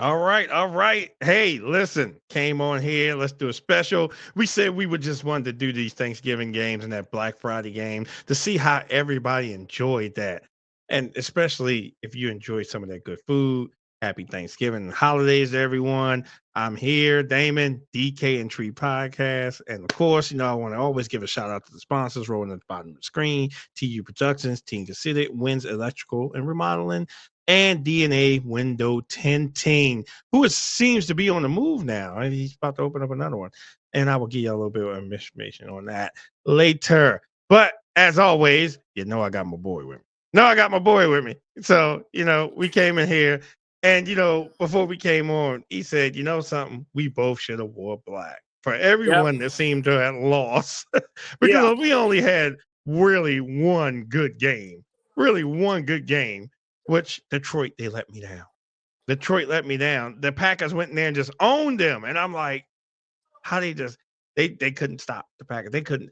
All right, all right. Hey, listen, came on here. Let's do a special. We said we would just wanted to do these Thanksgiving games and that Black Friday game to see how everybody enjoyed that. And especially if you enjoy some of that good food. Happy Thanksgiving and holidays to everyone. I'm here, Damon, DK and Tree Podcast. And of course, I want to always give a shout out to the sponsors rolling at the bottom of the screen: TU Productions, Team Considered, Wins Electrical and Remodeling, and DNA Window Tinting, who seems to be on the move now. And he's about to open up another one. And I will give you a little bit of information on that later. But as always, I got my boy with me. No, I got my boy with me. So, we came in here and, before we came on, he said, something, we both should have wore black for Yep. everyone that seemed to have lost Yeah. because we only had really one good game, which Detroit, they let me down. Detroit let me down. The Packers went in there and just owned them. And I'm like, how they couldn't stop the Packers.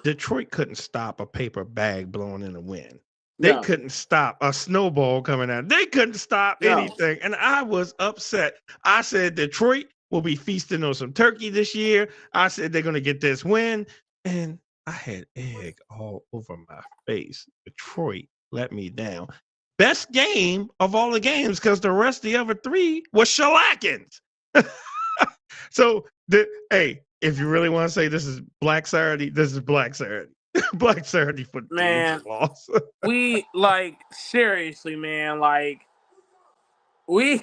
Detroit couldn't stop a paper bag blowing in the wind. They No. couldn't stop a snowball coming out. They couldn't stop No. anything. And I was upset. I said Detroit will be feasting on some turkey this year. I said they're going to get this win. And I had egg all over my face. Detroit let me down. Best game of all the games because the rest of the other three was shellackings. So, hey, if you really want to say this is Black Saturday, this is Black Saturday. Black Saturday for the teams Man, that lost. we seriously, man, we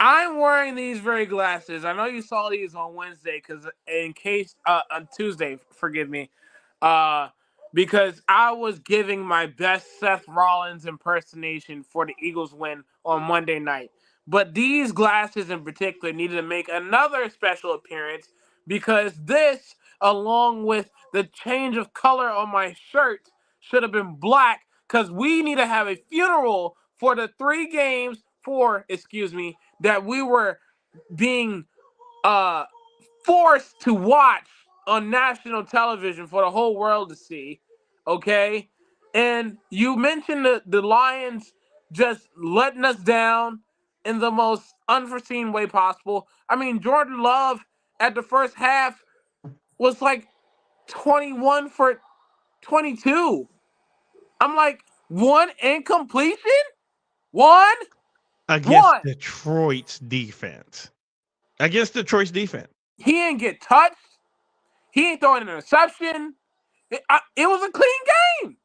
I'm wearing these very glasses. I know you saw these on Wednesday because in case on Tuesday, forgive me, uh, because I was giving my best Seth Rollins impersonation for the Eagles win on Monday night. But these glasses in particular needed to make another special appearance because this, along with the change of color on my shirt, should have been black because we need to have a funeral for the excuse me, that we were being uh forced to watch on national television for the whole world to see. Okay? And you mentioned the Lions just letting us down in the most unforeseen way possible. I mean, Jordan Love at the first half was like 21 for 22. I'm like, one incompletion? One? Against One. Detroit's defense. Against Detroit's defense. He didn't get touched. He ain't throwing an interception. It was a clean game.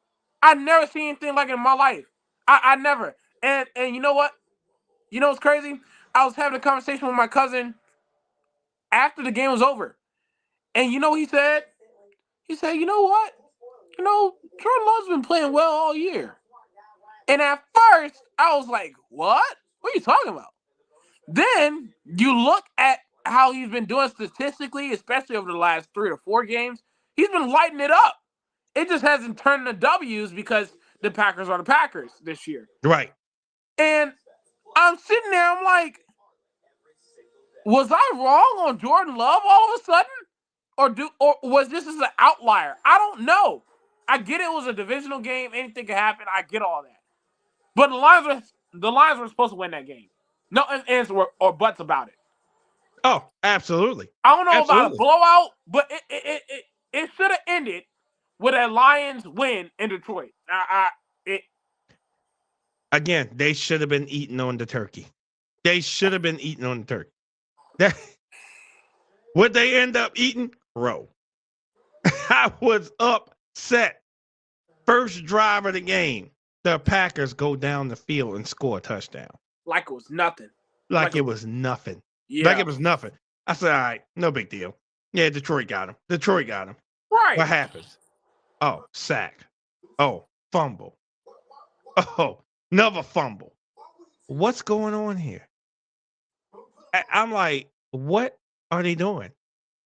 I never seen anything like it in my life. I never. And you know what? You know what's crazy? I was having a conversation with my cousin after the game was over. And you know what he said? He said, you know what? Jordan Love's been playing well all year. And at first, I was like, what? What are you talking about? Then you look at how he's been doing statistically, especially over the last 3 to 4 games. He's been lighting it up. It just hasn't turned into W's because the Packers are the Packers this year. Right. And I'm sitting there, I'm like, was I wrong on Jordan Love all of a sudden? Or was this an outlier? I don't know. I get it was a divisional game, anything could happen. I get all that. But the Lions were supposed to win that game. No ands or buts about it. Oh, absolutely. I don't know about a Absolutely. blowout, but it should have ended with a Lions win in Detroit. It Again, they should have been eating on the turkey. They should have been eating on the turkey. That, what they end up eating? Row. I was upset. First drive of the game, the Packers go down the field and score a touchdown. like it was nothing. Like it was nothing. Like Yeah, it was nothing. I said, all right, no big deal. Yeah, Detroit got him. Detroit got him. right. What happens? Oh, sack. Oh, fumble. Oh, another fumble. What's going on here? I'm like, what are they doing?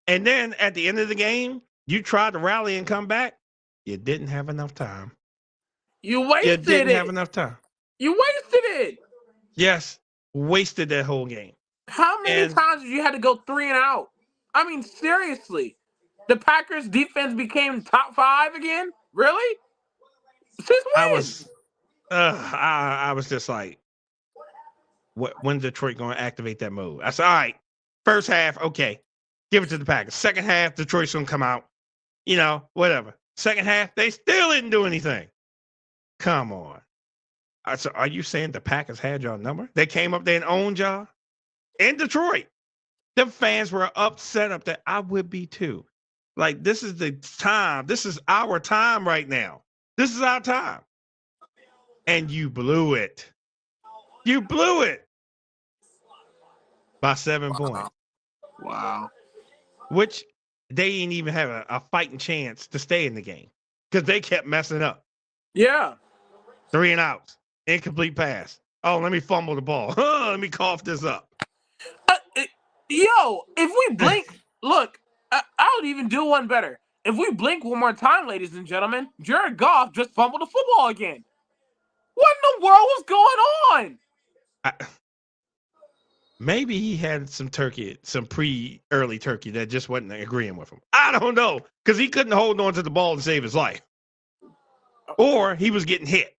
And then at the end of the game, you tried to rally and come back. You didn't have enough time. You You wasted didn't have it. enough time. You wasted it. Yes, wasted that whole game. How many And times did you had to go 3 and out? I mean, seriously. The Packers defense became top 5 again? Really? Since I when? was, I was just like, When Detroit going to activate that mode? I said, all right, first half, okay, give it to the Packers. Second half, Detroit's going to come out, whatever. Second half, they still didn't do anything. Come on. So are you saying the Packers had y'all number? They came up there and owned y'all in Detroit. The fans were upset up there. I would be too. Like, this is the time. This is our time right now. This is our time. And you blew it. You blew it by 7 points. Wow. Which they didn't even have a fighting chance to stay in the game because they kept messing up. Yeah. 3 and outs. Incomplete pass. Oh, let me fumble the ball. Let me cough this up. Yo, if we blink, look, I would even do one better. If we blink one more time, ladies and gentlemen, Jared Goff just fumbled the football again. What in the world was going on? Maybe he had some early turkey that just wasn't agreeing with him. I don't know, because he couldn't hold on to the ball to save his life. Or he was getting hit.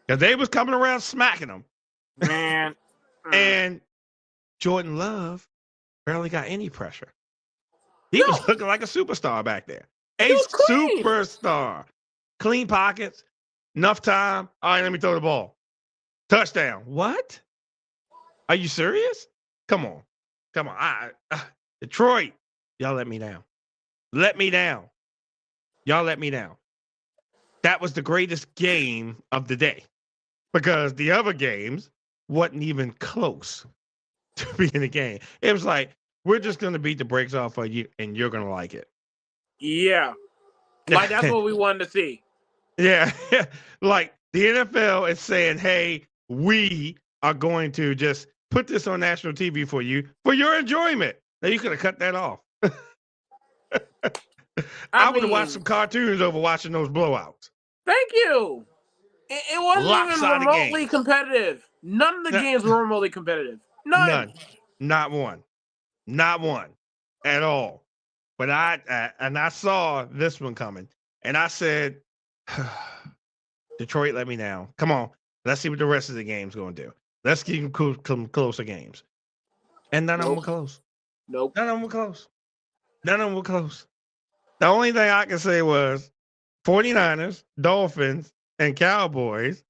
Because they was coming around smacking him. Man. And Jordan Love barely got any pressure. He was looking like a superstar back there. A superstar. Clean pockets. Enough time. All right, let me throw the ball. Touchdown. What? Are you serious? Come on. Detroit, y'all let me down. Y'all let me down. That was the greatest game of the day because the other games wasn't even close to being a game. It was like, we're just going to beat the brakes off of you and you're going to like it. Yeah. Like, that's what we wanted to see. Yeah. Like, the NFL is saying, hey, we are going to just put this on national TV for you for your enjoyment. Now, you could have cut that off. I would have watched some cartoons over watching those blowouts. Thank you. It wasn't even remotely competitive. None of the games were remotely competitive. None. Not one at all. But I saw this one coming, and I said, Detroit, let me down. Come on, let's see what the rest of the game's going to do. Let's keep them closer games. And none of them were close. Nope. None of them were close. The only thing I can say was 49ers, Dolphins, and Cowboys,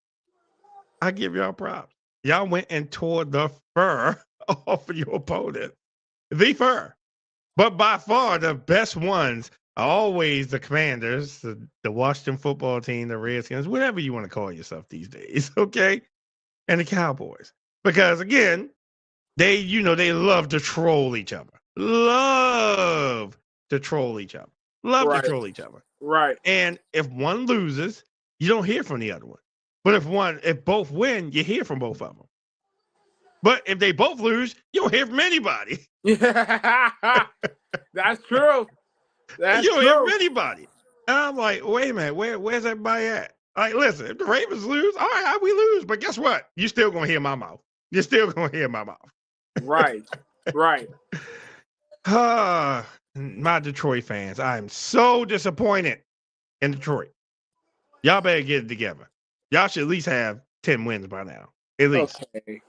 I give y'all props. Y'all went and tore the fur off of your opponent. The fur. But by far, the best ones are always the Commanders, the Washington football team, the Redskins, whatever you want to call yourself these days, okay? And the Cowboys. Because, again, they love to troll each other. Love to troll each other. Right. And if one loses, you don't hear from the other one. But if both win, you hear from both of them. But if they both lose, you don't hear from anybody. That's true. You don't hear from anybody. And I'm like, wait a minute, where's everybody at? Like, listen, if the Ravens lose, all right, we lose. But guess what? You're still gonna hear my mouth. Right. My Detroit fans, I am so disappointed in Detroit. Y'all better get it together. Y'all should at least have 10 wins by now. At least. Okay.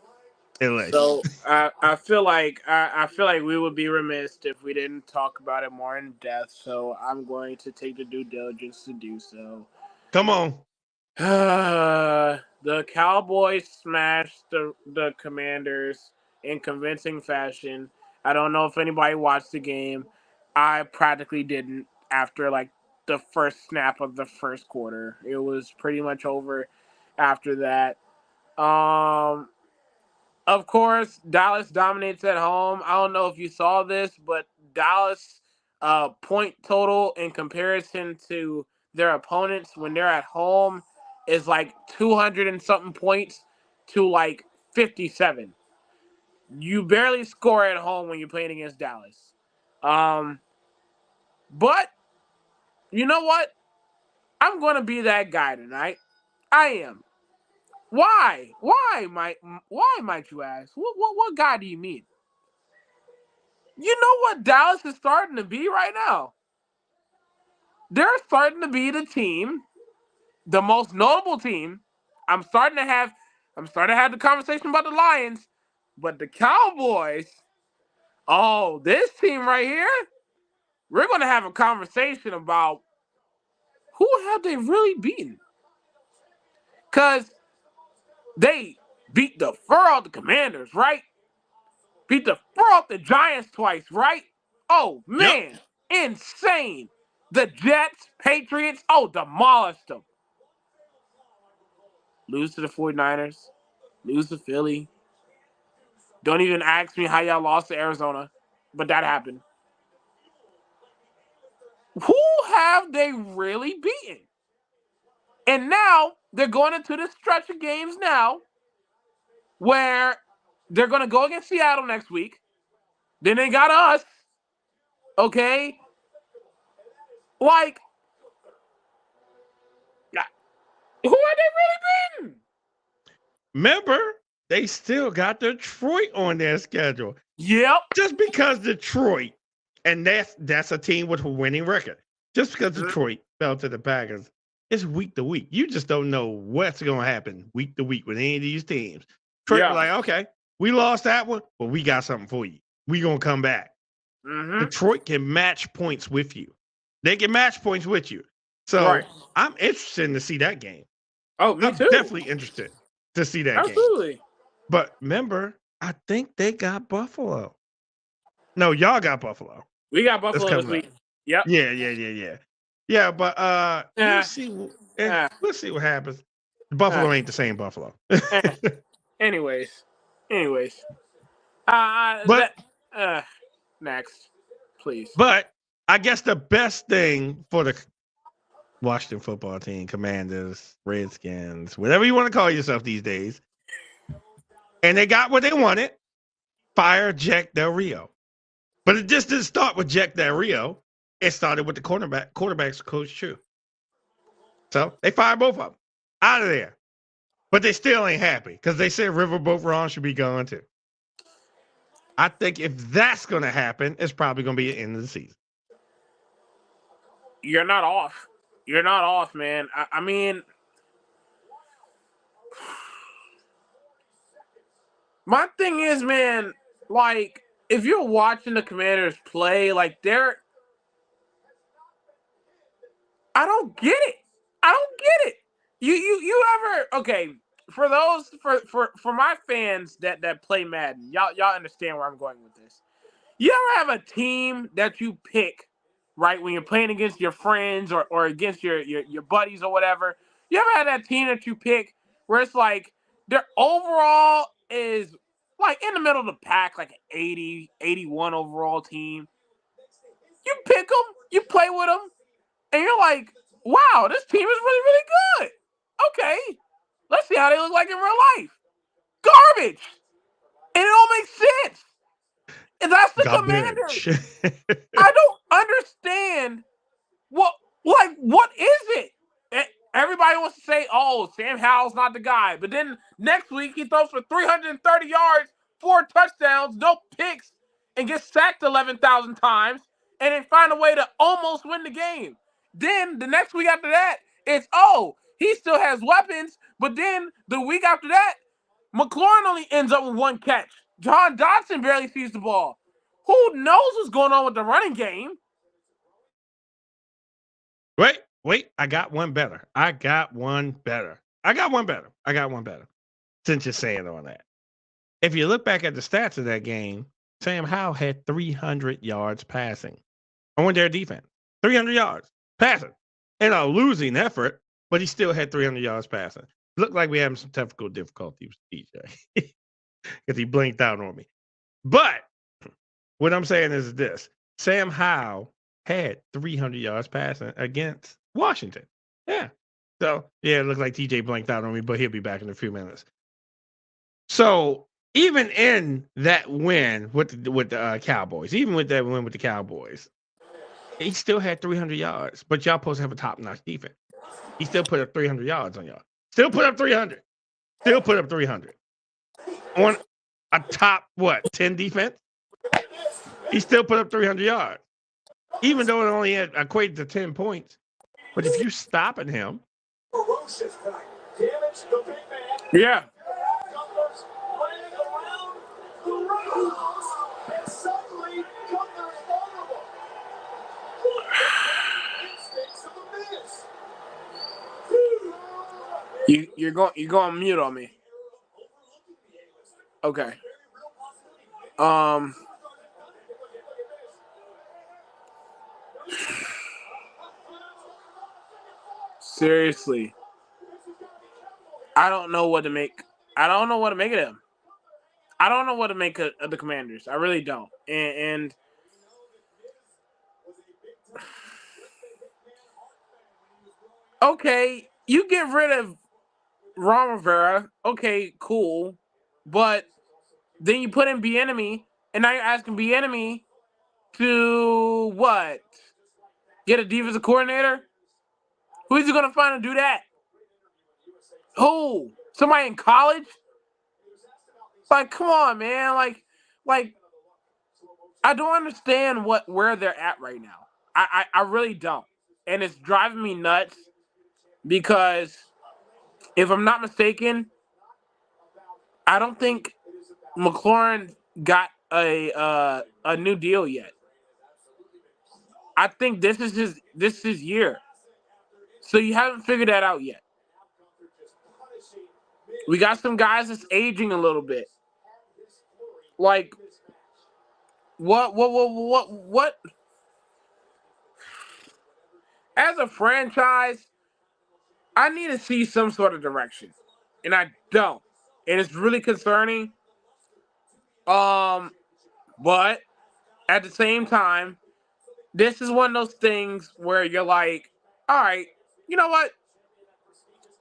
At least. So I feel like we would be remiss if we didn't talk about it more in depth. So I'm going to take the due diligence to do so. Come on. The Cowboys smashed the Commanders in convincing fashion. I don't know if anybody watched the game. I practically didn't after like the first snap of the first quarter. It was pretty much over after that. Of course, Dallas dominates at home. I don't know if you saw this, but Dallas point total in comparison to their opponents when they're at home is like 200 and something points to like 57. You barely score at home when you're playing against Dallas. But you know what? I'm going to be that guy tonight. I am. Why? Why might you ask? What guy do you mean? You know what Dallas is starting to be right now? They're starting to be the team, the most notable team. I'm starting to have I'm starting to have the conversation about the Lions, but the Cowboys, oh, this team right here, we're going to have a conversation about who have they really beaten? Because they beat the fur out the Commanders, right? Beat the fur out the Giants twice, right? Oh, man. Yep. Insane. The Jets, Patriots, demolished them. Lose to the 49ers. Lose to Philly. Don't even ask me how y'all lost to Arizona, but that happened. Who have they really beaten? And now they're going into this stretch of games now where they're going to go against Seattle next week. Then they got us. Okay? Like, who are they really beating? Remember, they still got Detroit on their schedule. Yep. Just because Detroit, and that's a team with a winning record. Just because Detroit fell to the Packers, it's week to week. You just don't know what's going to happen week to week with any of these teams. Detroit like, okay, we lost that one, but we got something for you. We going to come back. Mm-hmm. Detroit can match points with you. They can match points with you. So I'm interested to see that game. Oh, me too. I'm definitely interested to see that game. Absolutely. But remember, I think they got Buffalo. No, y'all got Buffalo. We got Buffalo this week. Yep. Yeah. Yeah, but we'll see. We'll see what happens. Buffalo ain't the same Buffalo. Anyways. Next, please. But I guess the best thing for the Washington football team, Commanders, Redskins, whatever you want to call yourself these days, and they got what they wanted, fire Jack Del Rio. But it just didn't start with Jack Del Rio. It started with the quarterback's coach, too. So they fired both of them out of there. But they still ain't happy because they said Riverboat Ron should be gone, too. I think if that's going to happen, it's probably going to be the end of the season. You're not off. You're not off, man. I mean, my thing is, man, like, if you're watching the Commanders play, like, I don't get it. You ever, okay, for my fans that play Madden, y'all understand where I'm going with this. You ever have a team that you pick, right, when you're playing against your friends or against your buddies or whatever? You ever had that team that you pick where it's like their overall is like in the middle of the pack, like an 80, 81 overall team? You pick them, you play with them, and you're like, wow, this team is really, really good. Okay, let's see how they look like in real life. Garbage. And it all makes sense. And that's the Commanders. I don't understand what is it? Everybody wants to say, oh, Sam Howell's not the guy. But then next week he throws for 330 yards, 4 touchdowns, no picks, and gets sacked 11,000 times, and then find a way to almost win the game. Then the next week after that, it's, he still has weapons, but then the week after that, McLaurin only ends up with 1 catch. John Dodson barely sees the ball. Who knows what's going on with the running game? Wait, I got one better. Since you're saying all that. If you look back at the stats of that game, Sam Howell had 300 yards passing on their defense. 300 yards passing. In a losing effort, but he still had 300 yards passing. Looked like we having some technical difficulty with DJ because he blinked out on me. But what I'm saying is this. Sam Howell had 300 yards passing against Washington. Yeah. So, yeah, it looked like TJ blanked out on me, but he'll be back in a few minutes. So, even in that win with the Cowboys, he still had 300 yards, but y'all supposed to have a top-notch defense. He still put up 300 yards on y'all. Still put up 300. On a top, 10 defense? He still put up 300 yards. Even though it only had equated to 10 points. But if you stopping him. Yeah. You're going mute on me. Okay. Seriously. I don't know what to make. I don't know what to make of them. I don't know what to make of the Commanders. I really don't. And okay, you get rid of Ron Rivera. Okay, cool. But then you put in Bieniemy, and now you're asking Bieniemy to what? Get a defensive coordinator? Who is he going to find to do that? Who? Somebody in college? Like, come on, man. Like, I don't understand where they're at right now. I really don't. And it's driving me nuts because if I'm not mistaken, I don't think McLaurin got a new deal yet. I think this is his year. So you haven't figured that out yet. We got some guys that's aging a little bit. Like, what? As a franchise, I need to see some sort of direction, and I don't, and it's really concerning. But at the same time, this is one of those things where you're like, all right, you know what?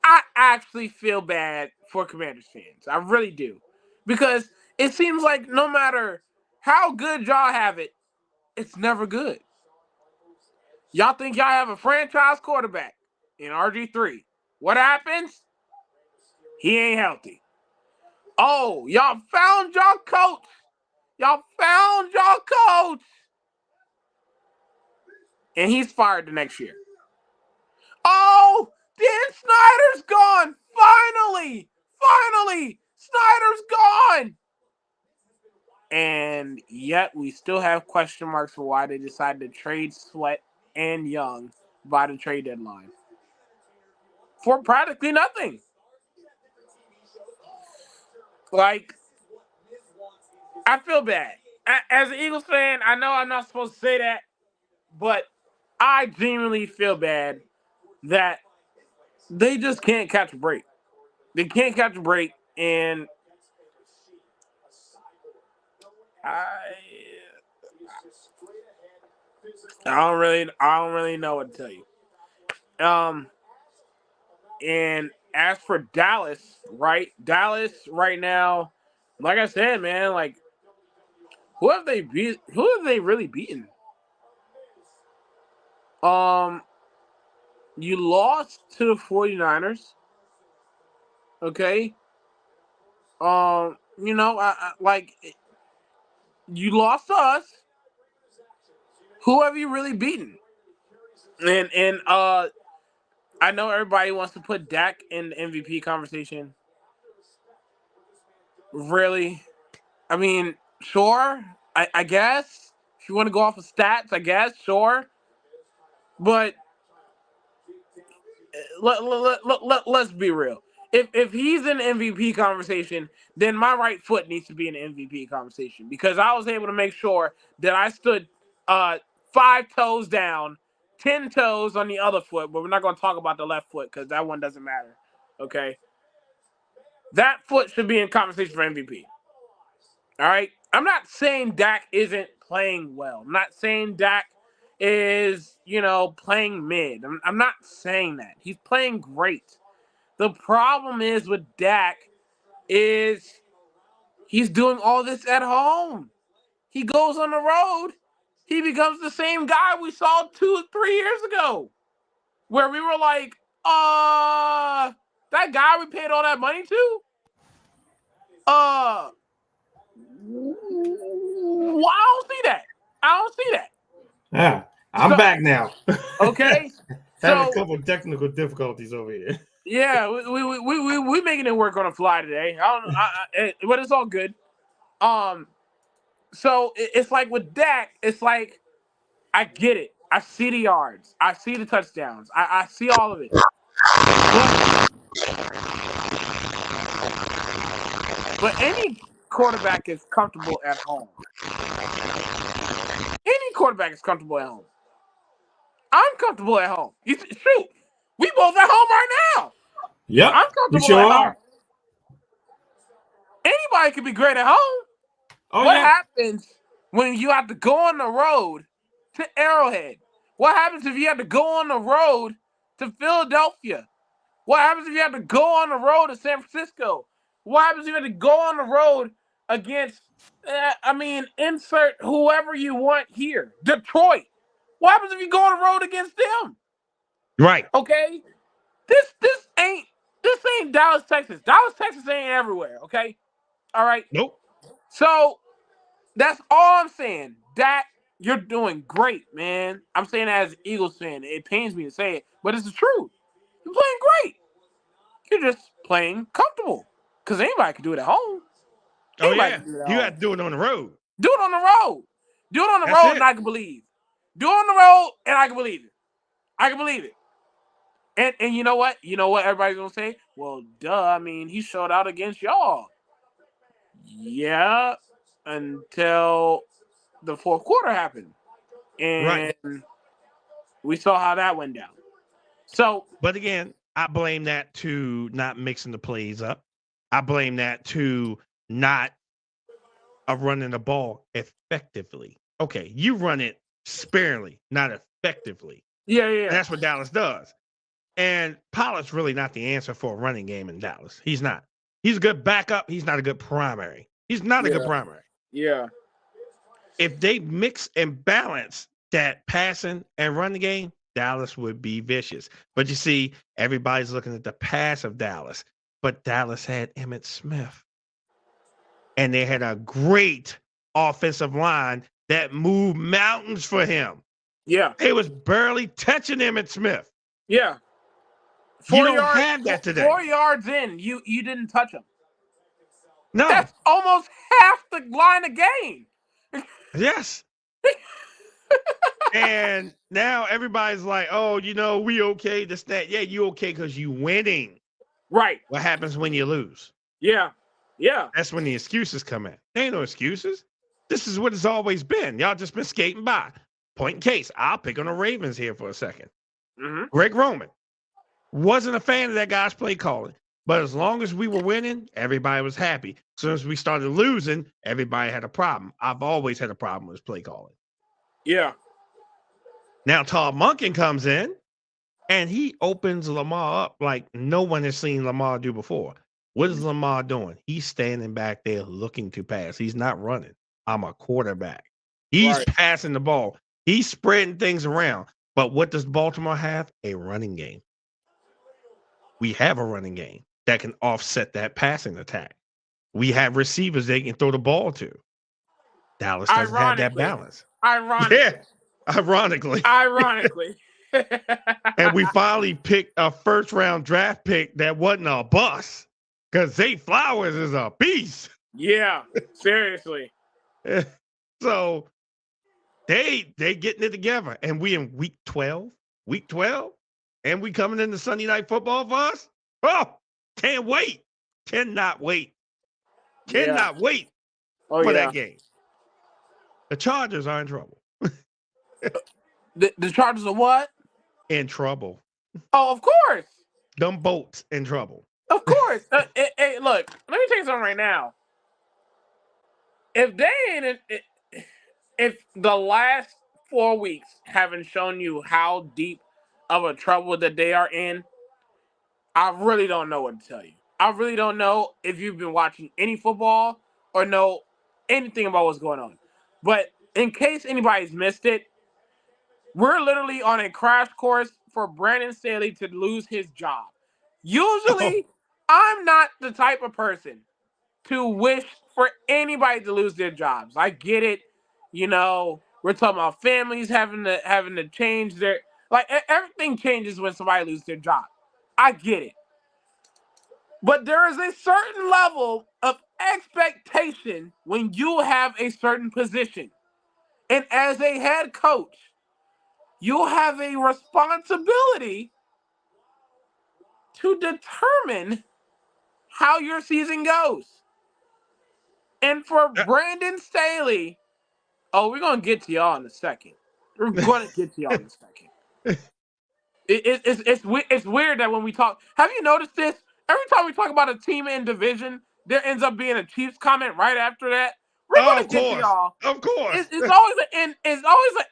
I actually feel bad for Commanders fans. I really do, because it seems like no matter how good y'all have it, it's never good. Y'all think y'all have a franchise quarterback in RG3. What happens? He ain't healthy. Oh, y'all found y'all coach. Y'all found y'all coach. And he's fired the next year. Oh, Dan Snyder's gone. Finally. Snyder's gone. And yet we still have question marks for why they decided to trade Sweat and Young by the trade deadline. For practically nothing. Like, I feel bad. As an Eagles fan, I know I'm not supposed to say that, but I genuinely feel bad that they just can't catch a break. They can't catch a break, and I don't really know what to tell you. And as for Dallas, right? Dallas right now, like I said, man, like who have they really beaten? You lost to the 49ers. Okay. You know, I like you lost to us. Who have you really beaten? And I know everybody wants to put Dak in the MVP conversation. Really? I mean, sure. I guess if you want to go off of stats, I guess sure. But let's be real. If he's in the MVP conversation, then my right foot needs to be in the MVP conversation because I was able to make sure that I stood 5 toes down, 10 toes on the other foot, but we're not going to talk about the left foot because that one doesn't matter. Okay? That foot should be in conversation for MVP. All right? I'm not saying Dak isn't playing well. I'm not saying Dak is, playing mid. I'm not saying that. He's playing great. The problem is with Dak is he's doing all this at home. He goes on the road. He becomes the same guy we saw 2 or 3 years ago. Where we were like, that guy we paid all that money to? Well, I don't see that. Yeah, I'm back now. Okay. Having a couple of technical difficulties over here. Yeah, we making it work on the fly today. I don't know, but it's all good. So it's like with Dak, it's like I get it. I see the yards. I see the touchdowns. I see all of it. But any quarterback is comfortable at home. Any quarterback is comfortable at home. I'm comfortable at home. Shoot, we both at home right now. Yep, I'm we comfortable sure at home. are. Anybody can be great at home. Oh, What yeah. happens when you have to go on the road to Arrowhead? What happens if you have to go on the road to Philadelphia? What happens if you have to go on the road to San Francisco? What happens if you have to go on the road against, insert whoever you want here? Detroit. What happens if you go on the road against them? Right. Okay? This ain't Dallas, Texas. Dallas, Texas ain't everywhere, okay? All right? Nope. So that's all I'm saying. Dak, you're doing great, man. I'm saying that as an Eagles fan. It pains me to say it, but it's the truth. You're playing great. You're just playing comfortable. Because anybody can do it at home. Oh, Anybody yeah. can do it at You home. got to do it on the road. Do it on the road. Do it on the That's road it. and I can believe. Do it on the road and I can believe it. I can believe it. And you know what? You know what everybody's going to say? Well, duh. I mean, he showed out against y'all. Yeah. Until the fourth quarter happened. And we saw how that went down. So, but again, I blame that to not mixing the plays up. I blame that to not running the ball effectively. Okay, you run it sparingly, not effectively. yeah. That's what Dallas does. And Pollard's really not the answer for a running game in Dallas. He's not. He's a good backup. He's not a good primary. He's not a good primary. Yeah. If they mix and balance that passing and running game, Dallas would be vicious. But you see, everybody's looking at the pass of Dallas. But Dallas had Emmitt Smith. And they had a great offensive line that moved mountains for him. Yeah. They was barely touching Emmitt Smith. Yeah. You don't have that today. 4 yards in, you didn't touch him. No. That's almost half the line of game. Yes. And now everybody's like, oh, we okay, this, that. Yeah, you okay because you winning. Right. What happens when you lose? Yeah. Yeah. That's when the excuses come in. There ain't no excuses. This is what it's always been. Y'all just been skating by. Point in case. I'll pick on the Ravens here for a second. Mm-hmm. Greg Roman. Wasn't a fan of that guy's play calling. But as long as we were winning, everybody was happy. As soon as we started losing, everybody had a problem. I've always had a problem with his play calling. Yeah. Now Todd Monken comes in, and he opens Lamar up like no one has seen Lamar do before. What is Lamar doing? He's standing back there looking to pass. He's not running. I'm a quarterback. He's passing the ball. He's spreading things around. But what does Baltimore have? A running game. We have a running game that can offset that passing attack. We have receivers they can throw the ball to. Dallas doesn't have that balance. Ironically. And we finally picked a first-round draft pick that wasn't a bust because Zay Flowers is a beast. Yeah, seriously. So they getting it together. And we in week 12, and we coming into Sunday Night Football for us? Oh, can't wait. Cannot wait. Cannot wait for that game. The Chargers are in trouble. The Chargers are what? In trouble. Oh, of course. Them boats in trouble. Of course. Hey, look, let me tell you something right now. If the last 4 weeks haven't shown you how deep of a trouble that they are in, I really don't know what to tell you. I really don't know if you've been watching any football or know anything about what's going on. But in case anybody's missed it, we're literally on a crash course for Brandon Staley to lose his job. Usually, I'm not the type of person to wish for anybody to lose their jobs. I get it. We're talking about families having to change their, everything changes when somebody loses their job. I get it. But there is a certain level of expectation when you have a certain position. And as a head coach, you have a responsibility to determine how your season goes. And for Brandon Staley, we're going to get to y'all in a second. We're going to get to y'all in a second. It's weird that when we talk, have you noticed this? Every time we talk about a team in division, there ends up being a Chiefs comment right after that. We're going to get to y'all. Of course. It's always an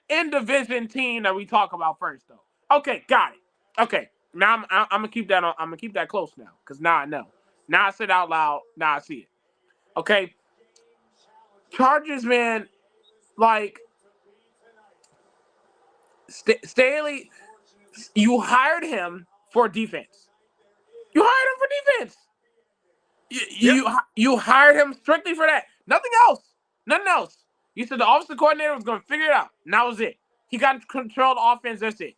in division team that we talk about first, though. Okay, got it. Okay, now I'm gonna keep that on. I'm gonna keep that close now, because now I know. Now I said out loud. Now I see it. Okay, Chargers, man, like Staley, you hired him for defense. You hired him for defense. You hired him strictly for that. Nothing else. Nothing else. You said the offensive coordinator was going to figure it out. And that was it. He got control of the offense. That's it.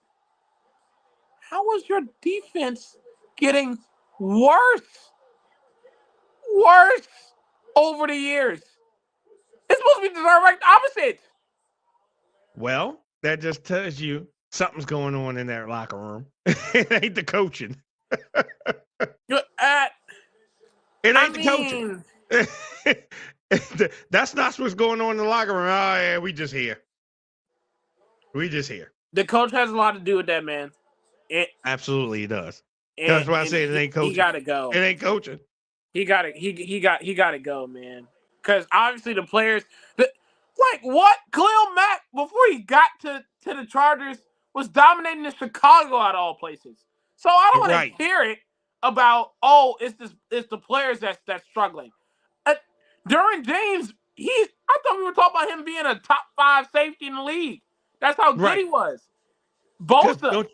How was your defense getting worse? Worse over the years. It's supposed to be the direct opposite. Well, that just tells you something's going on in that locker room. It ain't the coaching. It ain't the coaching. That's not what's going on in the locker room. Oh, yeah, we just here. The coach has a lot to do with that, man. Absolutely, he does. That's why I say it ain't coaching. He got to go. It ain't coaching. He got to go, man. Because obviously the players, like what? Khalil Mack, before he got to the Chargers, was dominating in Chicago out of all places. So I don't want to hear it about, it's the players that's struggling. During James, I thought we were talking about him being a top 5 safety in the league. That's how good he was. Bosa.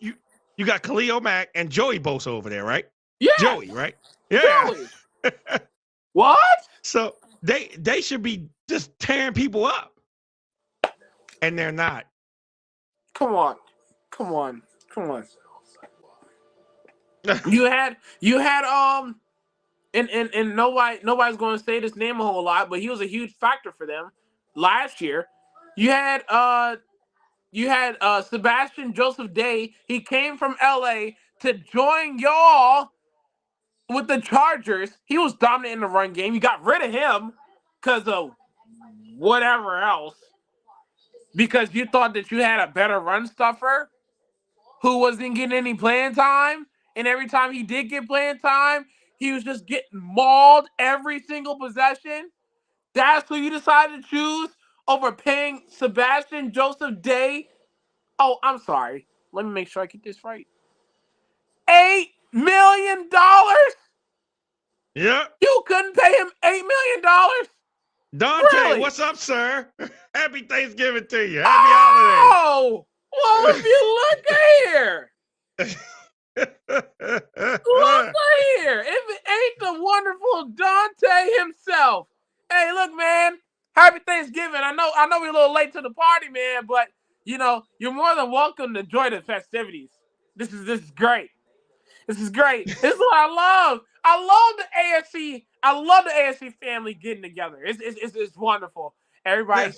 You got Khalil Mack and Joey Bosa over there, right? Yeah. Joey, right? Yeah. Joey. What? So they should be just tearing people up. And they're not. Come on. You had and nobody's going to say this name a whole lot, but he was a huge factor for them last year. You had Sebastian Joseph Day. He came from LA to join y'all with the Chargers. He was dominant in the run game. You got rid of him because of whatever else. Because you thought that you had a better run stuffer who wasn't getting any playing time. And every time he did get playing time, he was just getting mauled every single possession. That's who you decided to choose over paying Sebastian Joseph Day. Oh, I'm sorry. Let me make sure I get this right. $8 million? Yeah. You couldn't pay him $8 million? Dante, really? What's up, sir? Happy Thanksgiving to you. Happy holidays. Oh, well, if you look here. Look here. If it ain't the wonderful Dante himself. Hey, look, man. Happy Thanksgiving. I know we're a little late to the party, man, but you're more than welcome to enjoy the festivities. This is great. This is great. This is what I love. I love the AFC. I love the AFC family getting together. It's wonderful. Everybody.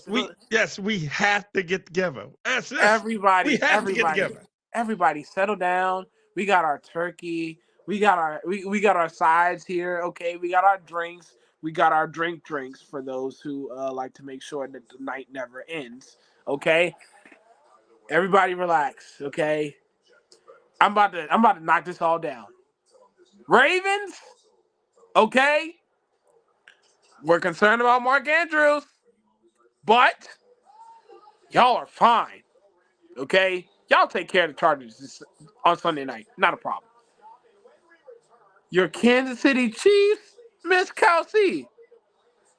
Yes, we have to get together. Everybody. We have to get together. Everybody, settle down. We got our turkey. We got our sides here. Okay, we got our drinks. We got our drinks for those who like to make sure that the night never ends. Okay, everybody, relax. Okay, I'm about to knock this all down. Ravens. Okay, we're concerned about Mark Andrews, but y'all are fine. Okay, y'all take care of the Chargers on Sunday night. Not a problem. Your Kansas City Chiefs, Miss Kelsey.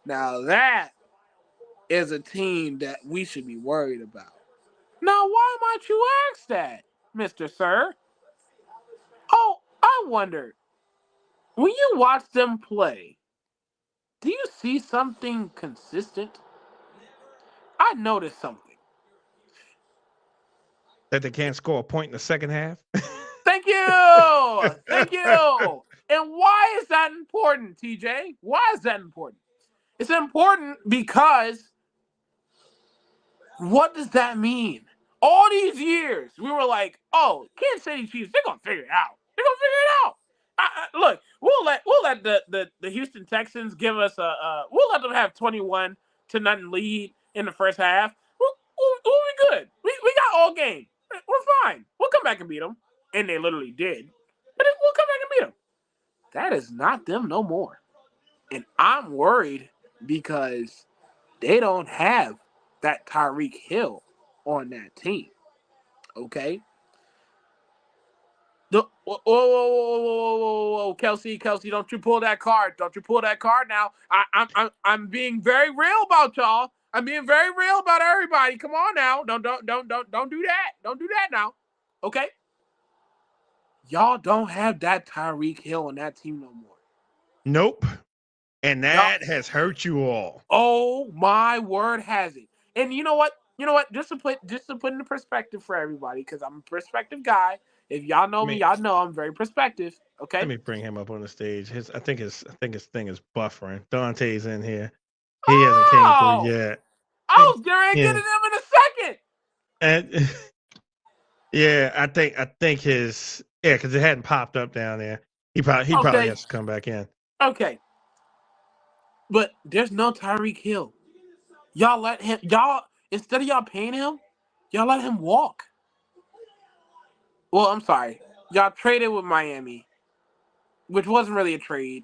Now that is a team that we should be worried about. Now, why might you ask that, Mr. Sir? Oh, I wondered. When you watch them play, do you see something consistent? I noticed something. That they can't score a point in the second half? Thank you. Thank you. And why is that important, TJ? Why is that important? It's important because what does that mean? All these years, we were like, "Oh, Kansas City Chiefs, they're gonna figure it out. They're gonna figure it out." Look, we'll let the Houston Texans give us we'll let them have 21-0 lead in the first half. We'll be good. We got all game. We're fine. We'll come back and beat them, and they literally did. But we'll come back and beat them. That is not them no more, and I'm worried because they don't have that Tyreek Hill on that team. Okay. Whoa, Kelsey, don't you pull that card. Don't you pull that card now. I'm being very real about y'all. I'm being very real about everybody. Come on now. Don't do that. Don't do that now. Okay? Y'all don't have that Tyreek Hill on that team no more. Nope. And that has hurt you all. Oh my word, has it. And you know what? Just to put into perspective for everybody, because I'm a perspective guy. If y'all know me, y'all know I'm very perspective. Okay. Let me bring him up on the stage. I think his thing is buffering. Dante's in here. He hasn't came through yet. I was going to get him in a second. And yeah, I think his because it hadn't popped up down there. He probably has to come back in. Okay. But there's no Tyreek Hill. Y'all let him. Instead of y'all paying him, y'all let him walk. Well, I'm sorry. Y'all traded with Miami, which wasn't really a trade,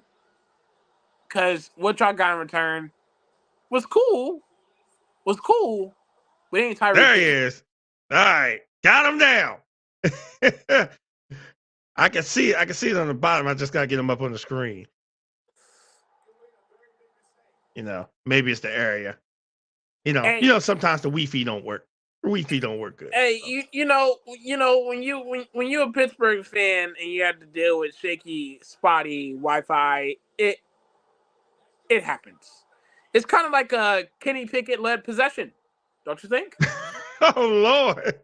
because what y'all got in return was cool. But it ain't Tyreek. There he is. All right, got him down. I can see it on the bottom. I just gotta get him up on the screen. Maybe it's the area. Sometimes the Wi-Fi don't work. Wi-Fi don't work good. Hey, when you're a Pittsburgh fan and you have to deal with shaky, spotty Wi-Fi, it happens. It's kind of like a Kenny Pickett-led possession, don't you think? Oh Lord!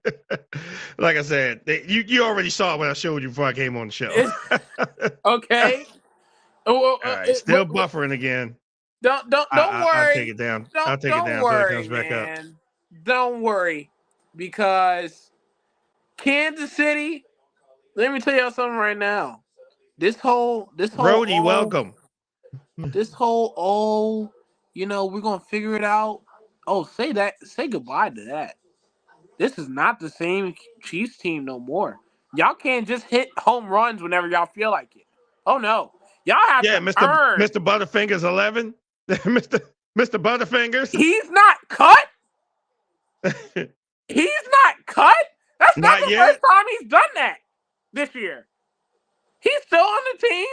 Like I said, you already saw what I showed you before I came on the show. Okay. All right, still buffering again. Don't worry. I'll take it down. I'll take it down until it comes back up. Don't worry, because Kansas City. Let me tell y'all something right now. This whole Brody, welcome. This whole we're gonna figure it out. Oh, say goodbye to that. This is not the same Chiefs team no more. Y'all can't just hit home runs whenever y'all feel like it. Oh no, y'all have to earn. Mr. Butterfingers 11, Mr. Butterfingers. He's not cut. He's not cut. That's not the first time he's done that this year. He's still on the team,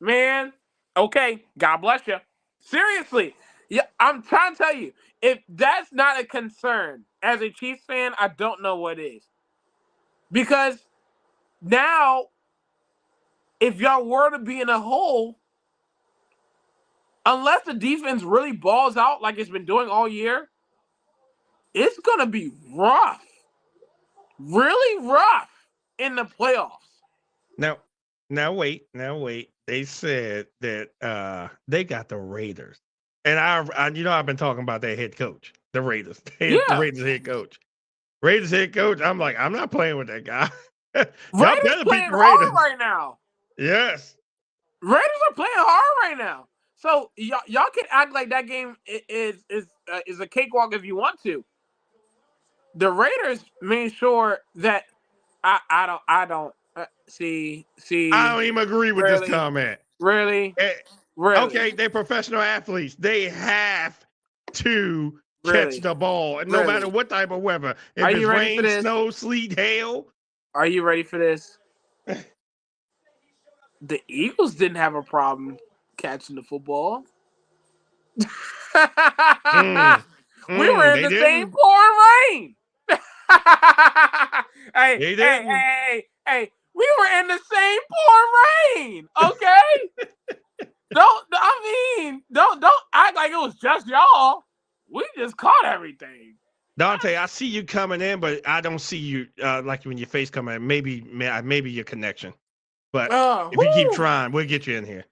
man. Okay, God bless you. Seriously, yeah, I'm trying to tell you, if that's not a concern as a Chiefs fan, I don't know what is. Because now, if y'all were to be in a hole, unless the defense really balls out like it's been doing all year, it's going to be rough. Really rough in the playoffs. Now wait. They said that they got the Raiders. And I've been talking about their head coach, the Raiders. The Raiders head coach. Raiders head coach. I'm like, I'm not playing with that guy. Y'all better beat the Raiders right now. Yes. Raiders are playing hard right now. So y'all can act like that game is a cakewalk if you want to. The Raiders made sure that I don't see. I don't even agree with this comment. Really? Okay, they're professional athletes. They have to catch the ball, and no matter what type of weather. If it's rain, snow, sleet, hail. Are you ready for this? The Eagles didn't have a problem catching the football. We were in the same pouring rain. Hey, we were in the same pouring rain, okay? Don't act like it was just y'all. We just caught everything. Dante, I see you coming in, but I don't see you like when your face coming in. Maybe your connection. But if you keep trying, we'll get you in here.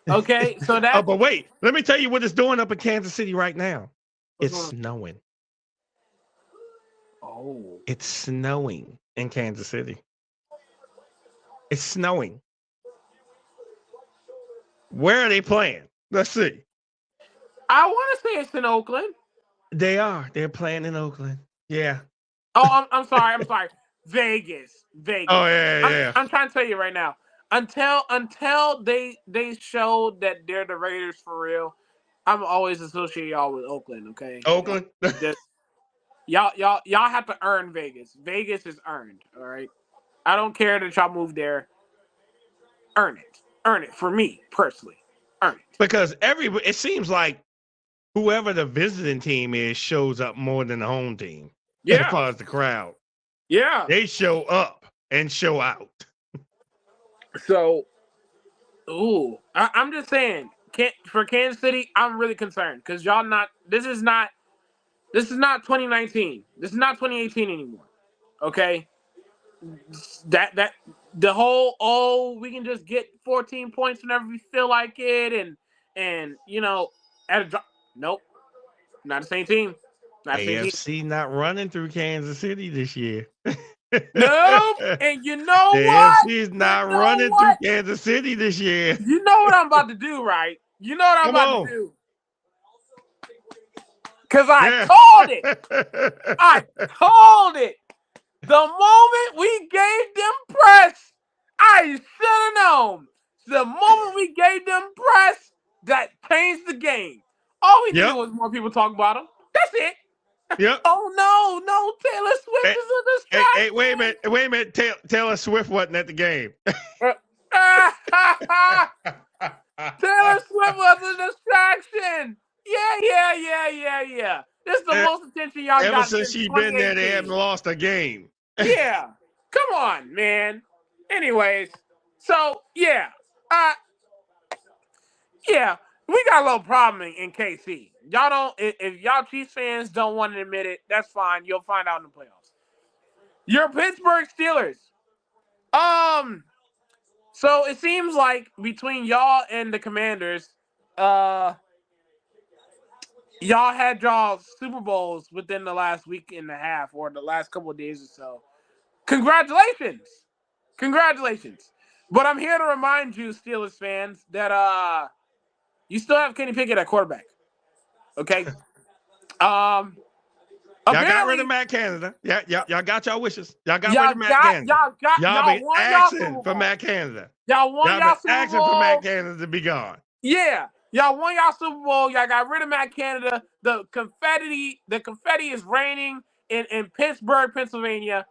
Okay, so that. But wait, let me tell you what it's doing up in Kansas City right now. It's snowing. Oh, it's snowing in Kansas City. It's snowing. Where are they playing? Let's see. I want to say it's in Oakland. They are. They're playing in Oakland. Yeah. Oh, I'm sorry. I'm sorry. Vegas. Oh yeah. I'm trying to tell you right now. Until they show that they're the Raiders for real, I'm always associate y'all with Oakland. Okay. Oakland. Y'all have to earn Vegas. Vegas is earned. All right. I don't care that y'all moved there. Earn it. Earn it for me personally. Earn it. Because it seems like whoever the visiting team is shows up more than the home team. Yeah. As far as the crowd. Yeah. They show up and show out. So, I'm just saying, for Kansas City, I'm really concerned because y'all not. This is not 2019. This is not 2018 anymore. Okay. That the whole we can just get 14 points whenever we feel like it and at a drop. Nope. Not the same team. Not the same AFC team. not running through Kansas City this year. Nope. And you know the what? AFC is not running through Kansas City this year. You know what I'm about to do, right? You know what I'm about to do. Because I called it. I called it. The moment we gave them press, I should have known. The moment we gave them press, that changed the game. All we needed was more people talking about them. That's it. Yep. Oh no, Taylor Swift is a distraction. Hey, wait a minute. Taylor Swift wasn't at the game. Taylor Swift was a distraction. Yeah. This is the most attention y'all got. Ever since she's been there, they haven't lost a game. Yeah. Come on, man. Anyways, so yeah. We got a little problem in KC. Y'all don't. If y'all Chiefs fans don't want to admit it, that's fine. You'll find out in the playoffs. Your Pittsburgh Steelers. So it seems like between y'all and the Commanders, y'all had y'all Super Bowls within the last week and a half or the last couple of days or so. Congratulations. But I'm here to remind you, Steelers fans, that you still have Kenny Pickett at quarterback. Okay? Y'all got rid of Matt Canada. Y'all got y'all wishes. Y'all got rid of Matt Canada. Y'all been asking for Matt Canada. Y'all won y'all Super Bowl. Asking for Matt Canada to be gone. Yeah. Y'all won y'all Super Bowl. Y'all got rid of Matt Canada. The confetti is raining in Pittsburgh, Pennsylvania.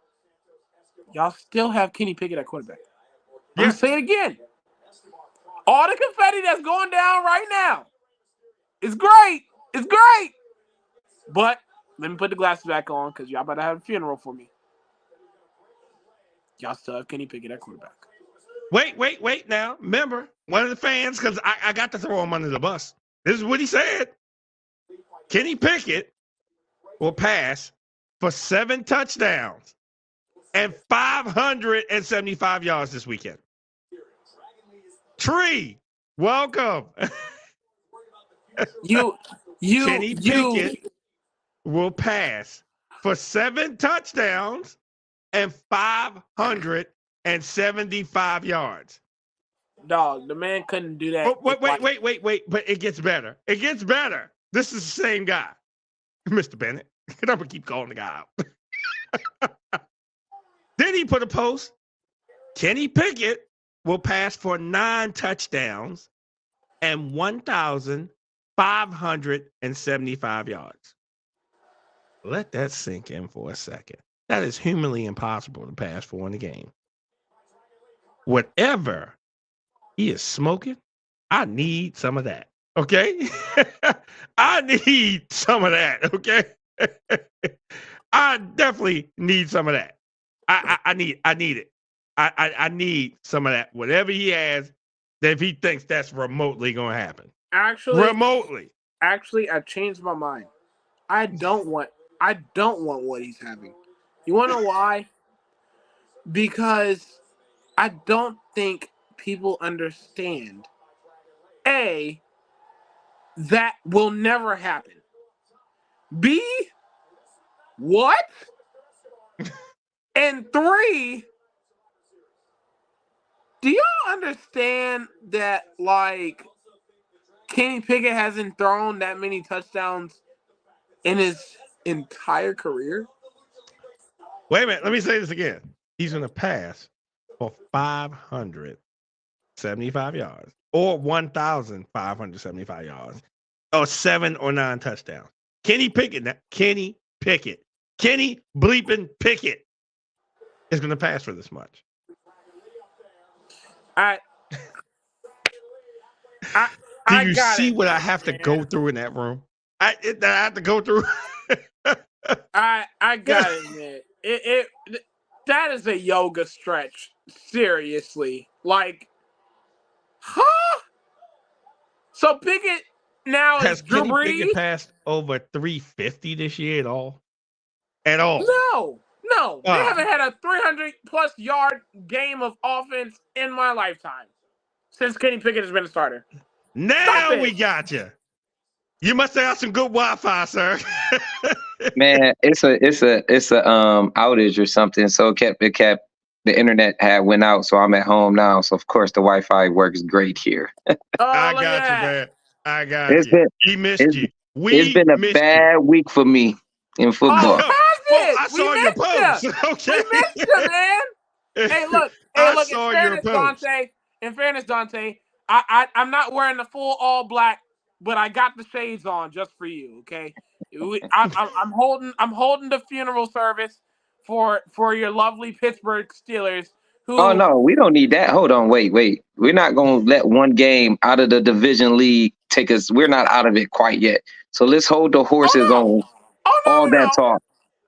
Y'all still have Kenny Pickett at quarterback. I'm going to say it again. All the confetti that's going down right now is great. It's great. But let me put the glasses back on because y'all about to have a funeral for me. Y'all still have Kenny Pickett at quarterback. Wait now. Remember, one of the fans, because I got to throw him under the bus. This is what he said. Kenny Pickett will pass for 7 touchdowns and 575 yards this weekend. Tree, welcome. Kenny Pickett will pass for 7 touchdowns and 575 yards. Dog, the man couldn't do that. Wait. But it gets better. This is the same guy, Mr. Bennett. I'm going to keep calling the guy out. Then he put a post. Kenny Pickett will pass for 9 touchdowns and 1,575 yards. Let that sink in for a second. That is humanly impossible to pass for in the game. Whatever he is smoking, I need some of that. Okay? I need some of that. Okay? I definitely need some of that. I need it. I need some of that. Whatever he has, that if he thinks that's remotely going to happen. Remotely. Actually, I changed my mind. I don't want what he's having. You want to know why? Because I don't think people understand. A, that will never happen. B, what? And 3, do y'all understand that, like, Kenny Pickett hasn't thrown that many touchdowns in his entire career? Wait a minute. Let me say this again. He's going to pass for 575 yards or 1,575 yards or 7 or 9 touchdowns. Kenny Pickett Kenny bleeping Pickett is going to pass for this much. I Do you see what I have to go through in that room? I have to go through. I got it, man. It that is a yoga stretch. Seriously, like, huh? So Pickett now Has is Drew Kenny Brees? Pickett passed over 350 this year at all? At all? No. They haven't had a 300+ yard game of offense in my lifetime since Kenny Pickett has been a starter. Now we got you. You must have some good Wi-Fi, sir. Man, it's a outage or something. So it kept the internet went out. So I'm at home now. So of course the Wi-Fi works great here. Oh, I got you, man. I got you. We missed you. It's been a bad week for me in football. Oh, well, I saw your post. Okay. We missed you, man. Hey, look. In fairness, Dante, I'm not wearing the full all black, but I got the shades on just for you. Okay, I'm holding the funeral service for your lovely Pittsburgh Steelers. Oh no, we don't need that. Hold on, wait. We're not gonna let one game out of the division league take us. We're not out of it quite yet. So let's hold the horses on all that talk.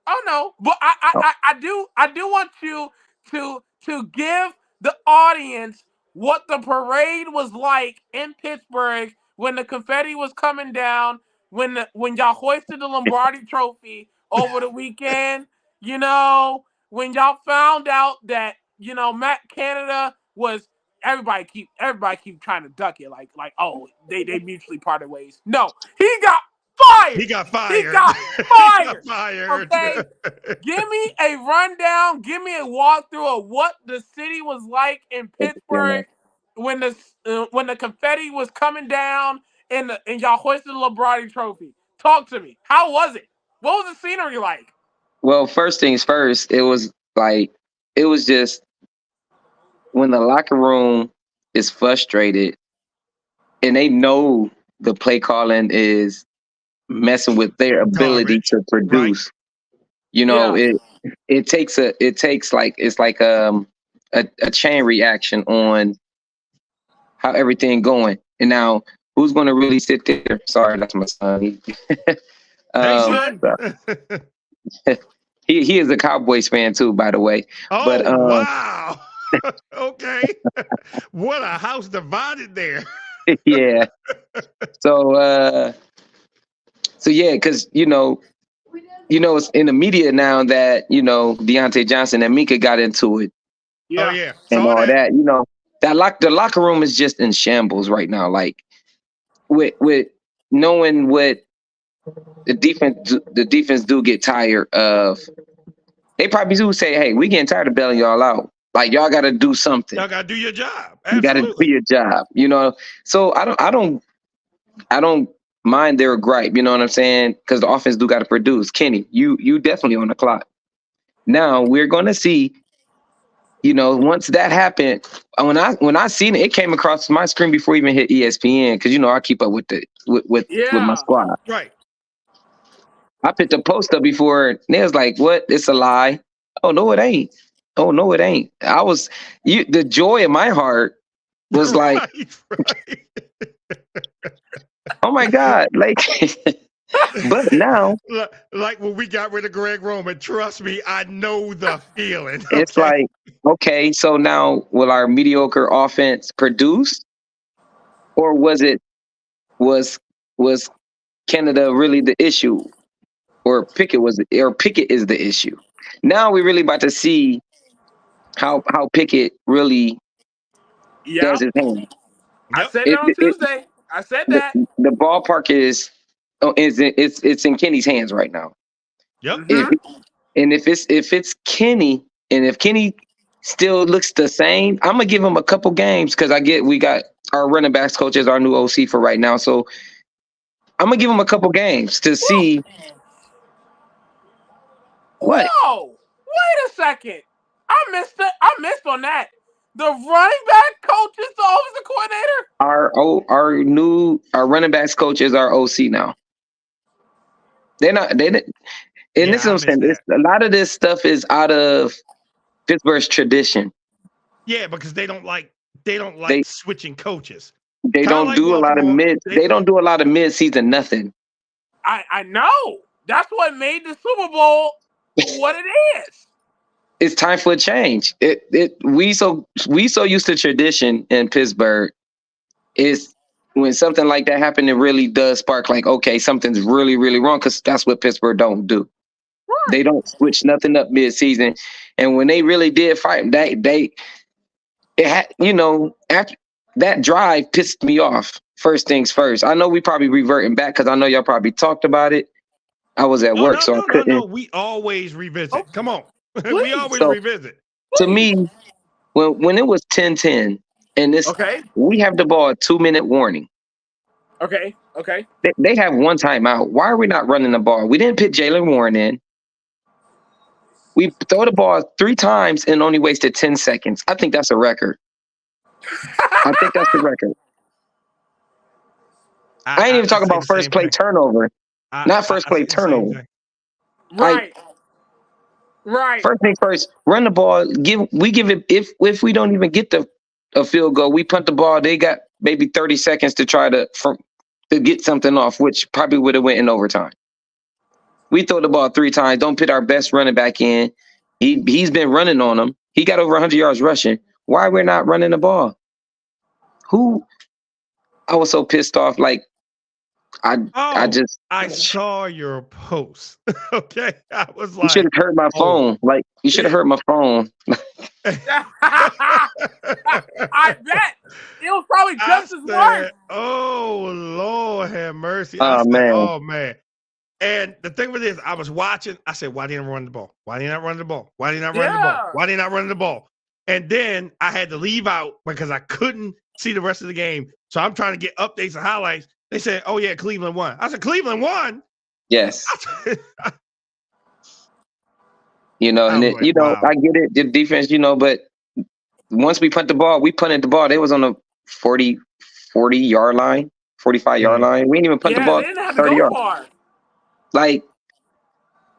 Oh no, but I do want you to give the audience what the parade was like in Pittsburgh when the confetti was coming down, when y'all hoisted the Lombardi Trophy over the weekend. You know, when y'all found out that, you know, Matt Canada was, everybody keep trying to duck it like oh, they mutually parted ways. No, he got fired. He got fired. Okay. Give me a rundown. Give me a walkthrough of what the city was like in Pittsburgh when the confetti was coming down and y'all hoisted the Lombardi Trophy. Talk to me. How was it? What was the scenery like? Well, first things first, it was just when the locker room is frustrated and they know the play calling is messing with their ability to produce. Right. You know, it's like a chain reaction on how everything going. And now who's going to really sit there? Sorry, that's my son. He is a Cowboys fan too, by the way. Oh, but, wow. Okay. What a house divided there. Yeah. So yeah, because you know, it's in the media now that, you know, Deontay Johnson and Mika got into it. Yeah. Oh, yeah. And all that, you know, the locker room is just in shambles right now. Like with knowing what the defense do get tired of. They probably do say, hey, we getting tired of bailing y'all out. Like, y'all got to do something. Y'all got to do your job. Absolutely. You got to do your job, you know? So I don't mind their gripe, you know what I'm saying? Because the offense do got to produce. Kenny, you definitely on the clock. Now we're going to see, you know, once that happened, when I seen it, it came across my screen before it even hit ESPN, because, you know, I keep up with my squad. Right. I picked a post up before, and it was like, what? It's a lie. Oh, no, it ain't. Oh, no, it ain't. The joy in my heart was like, right. Oh my God. Like, but now. Like when we got rid of Greg Roman, trust me, I know the feeling. Okay? It's like, okay, so now will our mediocre offense produce? Or was Canada really the issue? Or Pickett is the issue. Now we're really about to see how Pickett really Yeah, does his hand. I Yep. said that on Tuesday. I said that. The ballpark is it's in Kenny's hands right now. Yep. If, and if it's Kenny, and if Kenny still looks the same, I'm gonna give him a couple games because we got our running backs coach as our new OC for right now. So I'm gonna give him a couple games to see. What? Whoa! Wait a second. I missed on that. The running back coach is the offensive coordinator. Our running backs coach is our OC now. They didn't. And this is what I'm saying. A lot of this stuff is out of Pittsburgh's tradition. Yeah, because they don't like switching coaches. They don't do a lot of mid-season nothing. I know. That's what made the Super Bowl what it is. It's time for a change. We so used to tradition in Pittsburgh. Is when something like that happened, it really does spark like, okay, something's really, really wrong, because that's what Pittsburgh don't do. Right. They don't switch nothing up mid-season. And when they really did fight, after that drive pissed me off. First things first. I know we probably reverting back because I know y'all probably talked about it. I was at work, so I couldn't. No, we always revisit. Come on. We always revisit. To me, when it was 10-10, and we have the ball 2-minute warning. Okay. They have one timeout. Why are we not running the ball? We didn't put Jaylen Warren in. We throw the ball 3 times and only wasted 10 seconds. I think that's a record. I think that's the record. I ain't even talking about first play turnover. Not first play turnover. Right. First thing first, run the ball. We give it if we don't even get a field goal, we punt the ball. They got maybe 30 seconds to try to get something off, which probably would have went in overtime. We throw the ball 3 times. Don't put our best running back in. He's been running on them. He got over 100 yards rushing. Why we're not running the ball? I was so pissed off. Like, I saw your post. Okay. I was like, you should have heard my phone. Like, you should have heard my phone. I bet it was probably just as worse. Oh, Lord have mercy. Man. And the thing with this, I was watching. I said, why didn't I run the ball? Why didn't I run the ball? Why didn't I run the ball? Why didn't I run the ball? And then I had to leave out because I couldn't see the rest of the game. So I'm trying to get updates and highlights. They said, oh, yeah, Cleveland won. I said, Cleveland won? Yes. I get it, the defense, but once we punted the ball, they was on the 40-yard line, 45-yard line. We didn't even punt the ball 30 yards. Like,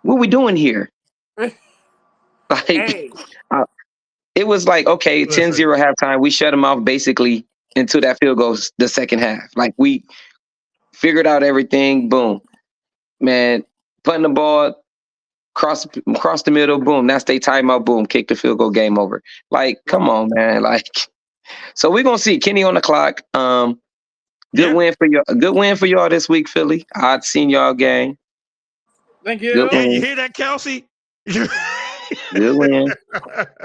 what we doing here? It was like, okay, 10-0 halftime. We shut them off basically until that field goal the second half. Like, we figured out everything. Boom. Man, punting the ball, cross the middle, boom. That's their timeout, boom. Kick the field goal, game over. Like, come on, man. Like, so we're going to see Kenny on the clock. Good win for y'all this week, Philly. I'd seen y'all game. Thank you. Yeah, you hear that, Kelsey? Good win.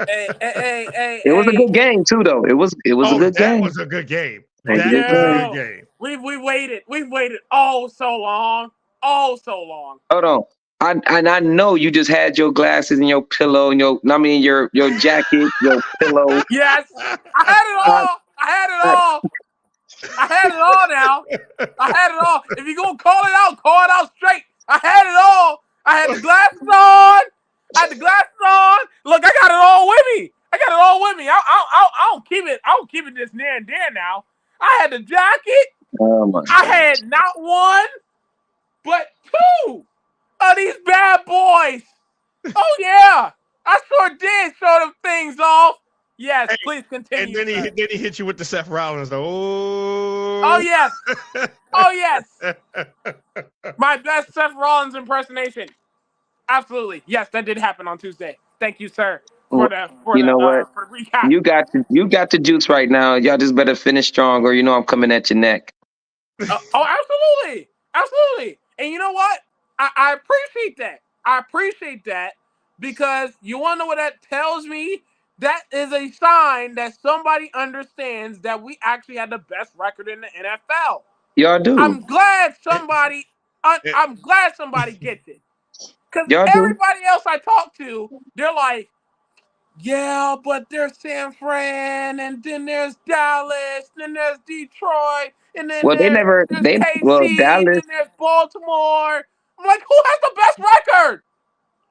Hey. It was a good game too, though. It was a good game. That was a good game. We've waited. We've waited so long. Hold on. I know you just had your glasses and your pillow and your jacket, your pillow. Yes, I had it all. I had it all now. I had it all. If you're going to call it out straight. I had it all. I had the glasses on. Look, I got it all with me. I don't keep it this near and there now. I had the jacket. Oh my I had not one, but 2 of these bad boys. Oh, yeah. I sure did show them things off. Yes, please continue. And then he hit you with the Seth Rollins. Oh yes. My best Seth Rollins impersonation. Absolutely. Yes, that did happen on Tuesday. Thank you, sir. For the recap. You got the juice right now. Y'all just better finish strong, or I'm coming at your neck. Absolutely. And you know what? I appreciate that. Because you want to know what that tells me? that is a sign that somebody understands that we actually had the best record in the NFL. Y'all do. I'm glad somebody gets it. Because Y'all do. everybody else I talk to, they're like, yeah, but there's San Fran, and then there's Dallas, and then there's Detroit, and then Well, there's KC, and Dallas. then there's Baltimore. I'm like, who has the best record?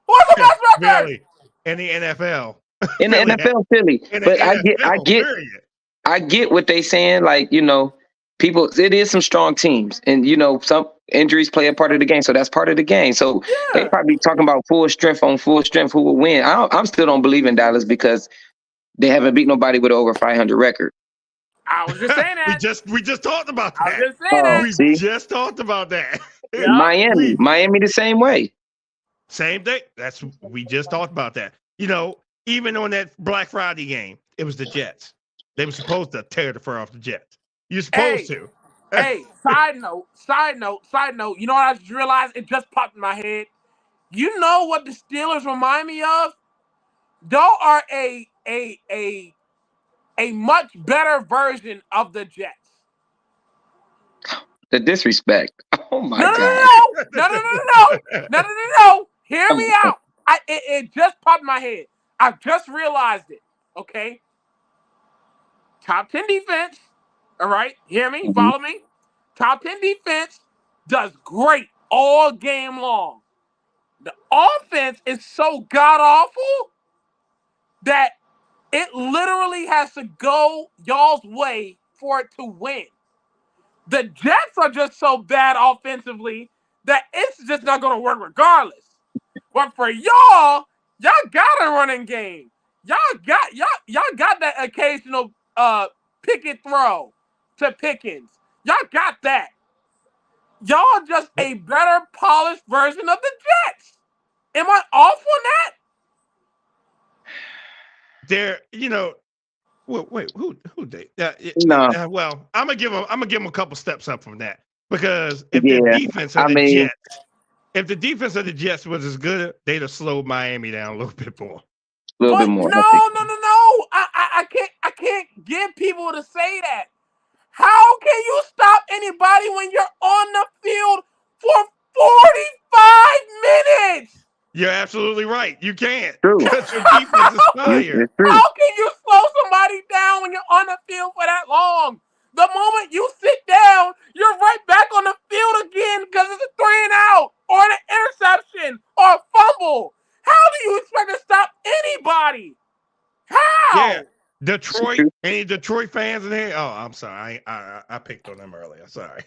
Who has the best record? Really, in the NFL. In the NFL, Philly. But I get what they saying. Like, people, it is some strong teams, and some injuries play a part of the game, so that's part of the game. So they probably talking about full strength who will win. I'm still don't believe in Dallas because they haven't beat nobody with over 500 record. I was just saying that. we just talked about that. I was just saying that. We just talked about that. Yeah. Miami the same way. Same thing. We just talked about that. Even on that Black Friday game, it was the Jets. They were supposed to tear the fur off the Jets. You're supposed to. Hey, side note. You know what I just realized? It just popped in my head. You know what the Steelers remind me of? They are a much better version of the Jets. The disrespect. Oh my God. No. Hear me out. It just popped in my head. I just realized it. Okay. Top 10 defense. All right. Hear me? Mm-hmm. Follow me? Top 10 defense does great all game long. The offense is so god-awful that it literally has to go y'all's way for it to win. The Jets are just so bad offensively that it's just not going to work regardless. But for y'all got a running game. Y'all got that occasional picket throw to Pickens. Y'all got that. Y'all just a better polished version of the Jets. Am I off on that? They're, wait, who they? No. Well, I'm gonna give them a couple steps up from that because if the defense of the Jets, if the defense of the Jets was as good, they'd have slowed Miami down a little bit more. A little bit more. No. I can't get people to say that. How can you stop anybody when you're on the field for 45 minutes? You're absolutely right. You can't. True. Because your defense is fire. How can you slow somebody down when you're on the field for that long? The moment you sit down, you're right back on the field again because it's a 3-and-out or an interception or a fumble. How do you expect to stop anybody? How? Yeah. Detroit, any Detroit fans in here? Oh, I'm sorry. I picked on them earlier. Sorry.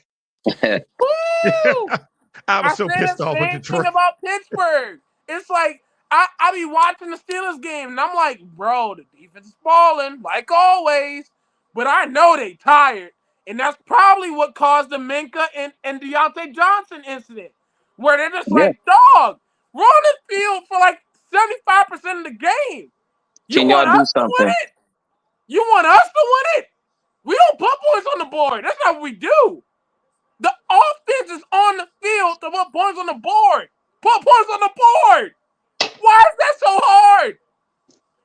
I was so pissed off with Detroit. Thing about Pittsburgh. It's like I be watching the Steelers game and I'm like, bro, the defense is falling like always, but I know they tired, and that's probably what caused the Minka and Deontay Johnson incident, where they're just like, dog, we're on the field for like 75% of the game. Can y'all do something? You want us to win it? We don't put points on the board. That's not what we do. The offense is on the field to put points on the board. Put points on the board. Why is that so hard?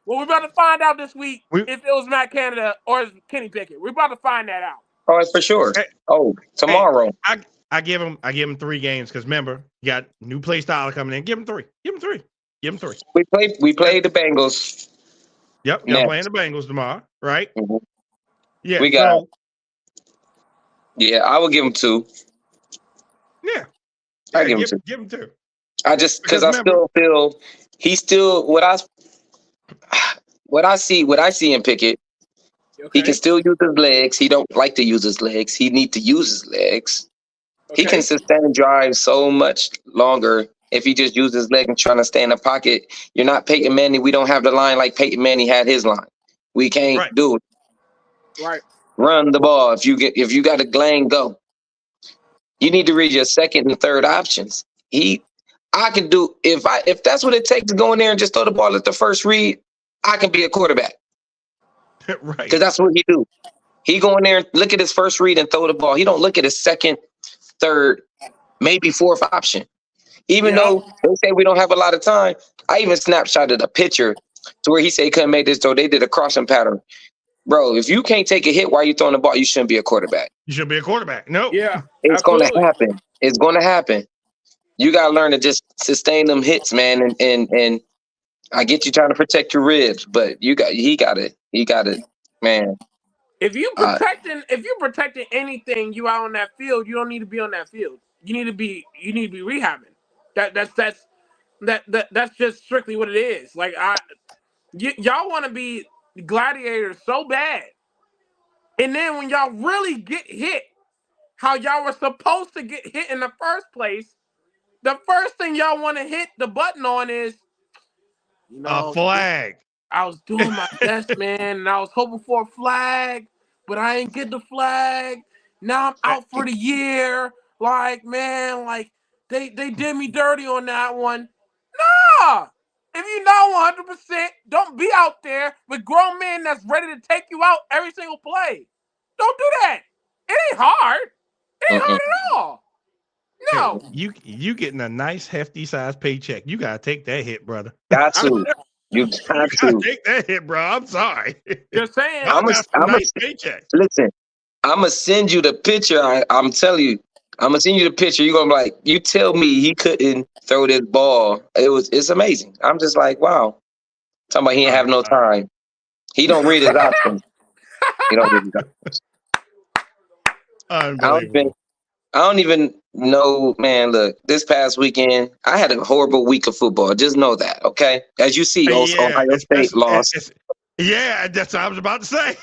Well, we're about to find out this week if it was Matt Canada or Kenny Pickett. We're about to find that out. Oh, it's for sure. Tomorrow. Hey, I give him 3 games because remember, you got new play style coming in. Give him 3. Give him 3. We played the Bengals. Yep, y'all playing the Bengals tomorrow, right? Mm-hmm. Yeah, we got. Yeah, I would give him 2. Yeah, I give him 2. Give him 2. Because I still feel he's still what I see in Pickett. Okay. He can still use his legs. He don't like to use his legs. He needs to use his legs. Okay. He can sustain drive so much longer if he just uses his leg and trying to stay in the pocket. You're not Peyton Manning. We don't have the line like Peyton Manning had his line. We can't do it. Right. Run the ball. If you got a Glenn, go. You need to read your second and third options. I can do if that's what it takes to go in there and just throw the ball at the first read. I can be a quarterback. Right. Because that's what he do. He go in there and look at his first read and throw the ball. He don't look at his second, third, maybe fourth option. Even though they say we don't have a lot of time, I even snapshotted a picture to where he said he couldn't make this throw. They did a crossing pattern. Bro, if you can't take a hit while you're throwing the ball, you shouldn't be a quarterback. You should be a quarterback. No. Yeah, It's going to absolutely. happen. It's going to happen. You got to learn to just sustain them hits, man. And I get you trying to protect your ribs, but he got it, man. If you protecting anything, you out on that field, you don't need to be on that field. You need to be rehabbing. That's just strictly what it is. Like y'all want to be gladiators so bad, and then when y'all really get hit, how y'all were supposed to get hit in the first place, the first thing y'all want to hit the button on is, a flag. I was doing my best, man, and I was hoping for a flag, but I ain't get the flag. Now I'm out for the year. Like, man, like they did me dirty on that one. Nah! If you know 100%, don't be out there with grown men that's ready to take you out every single play. Don't do that. It ain't hard. It ain't hard at all. No. Hey, you getting a nice hefty size paycheck. You gotta take that hit, brother. Got to. You got to take that hit, bro. I'm sorry. Just saying. I'm a nice paycheck. Listen, I'm gonna send you the picture. I'm telling you, I'm gonna send you the picture. You're gonna be like, you tell me he couldn't throw this ball. It's amazing. I'm just like, wow. Talking about he ain't have no time. He don't read his options. He don't read his options. Unbelievable. I don't even know, man. Look, this past weekend, I had a horrible week of football. Just know that, okay? As you see, Ohio State lost. Yeah, that's what I was about to say.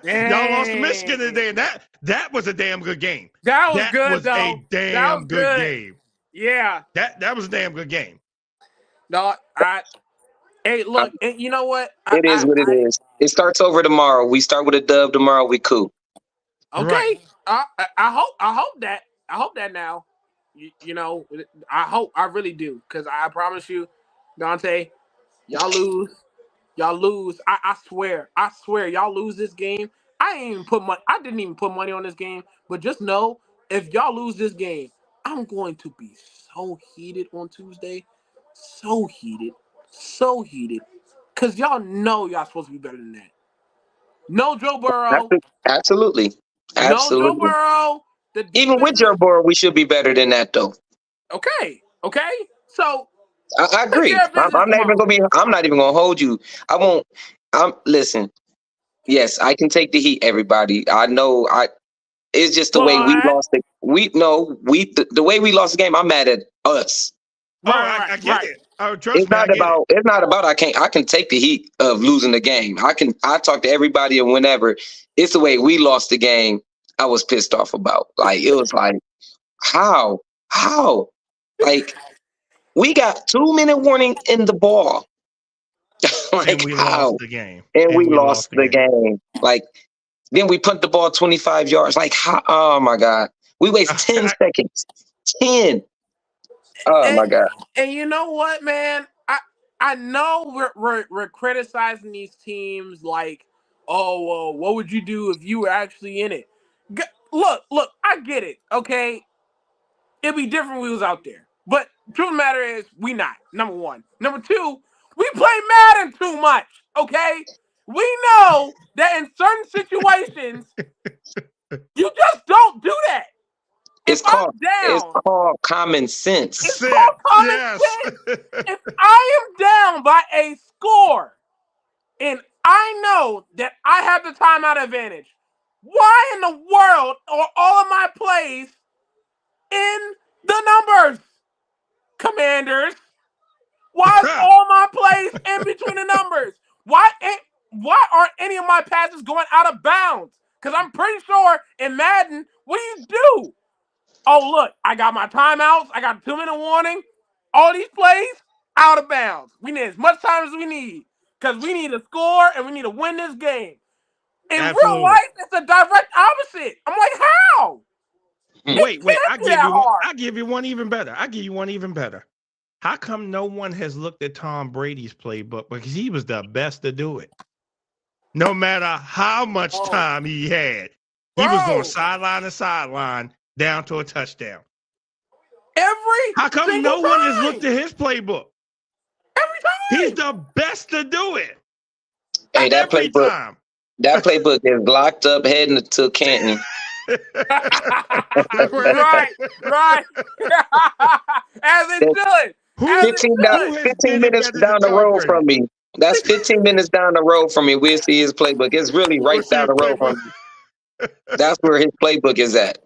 Y'all lost to Michigan today, and that was a damn good game. That was good, was though. a damn good game. Yeah. That was a damn good game. No, hey, look, and you know what? It is what it is. It starts over tomorrow. We start with a dub tomorrow. We cool. Okay. Right. I hope that now. You know, I really do, because I promise you, Dante, y'all lose. I swear, y'all lose this game. I didn't even put money on this game, but just know, if y'all lose this game, I'm going to be so heated on Tuesday. So heated. Because y'all know y'all supposed to be better than that. No Joe Burrow. Absolutely. No Joe Burrow. Even with Joe Burrow, we should be better than that, though. Okay. So I agree. I'm not even gonna hold you. I won't. Listen. Yes, I can take the heat. Everybody, I know. It's just the way we lost it. The way we lost the game. I'm mad at us. I get it. It's not about I can take the heat of losing the game. I talk to everybody, and whenever it's the way we lost the game, I was pissed off about. Like, it was like, how, like, we got 2-minute warning in the ball. Like, and we lost the game. And we lost the game. Like, then we punt the ball 25 yards. Like, how? Oh my God. We waste 10 seconds. 10. Oh my God. And you know what, man? I know we're criticizing these teams like, oh, well, what would you do if you were actually in it? Look, I get it, okay? It'd be different if we was out there. But truth of the matter is, we not, number one. Number two, we play Madden too much, okay? We know that in certain situations, you just don't do that. It's called common sense. It's called common sense. If I am down by a score and I know that I have the timeout advantage, why in the world are all of my plays in the numbers, Commanders? Why is all my plays in between the numbers? Why aren't any of my passes going out of bounds? Because I'm pretty sure in Madden, what do you do? Oh, look, I got my timeouts. I got a 2-minute warning. All these plays, out of bounds. We need as much time as we need, because we need to score and we need to win this game. In real life, it's the direct opposite. I'm like, how? Wait, I give you one even better. How come no one has looked at Tom Brady's playbook? Because he was the best to do it. No matter how much time he had, he was going sideline to sideline down to a touchdown. How come no one has looked at his playbook? Every He's the best to do it. Hey, that Every playbook, time. that playbook is locked up heading to Canton. right. As it should. Who, As it 15, should. 15 minutes down the road from me. That's 15 minutes down the road from me. We'll see his playbook. It's really right We'll see down his the road playbook. from me. That's where his playbook is at.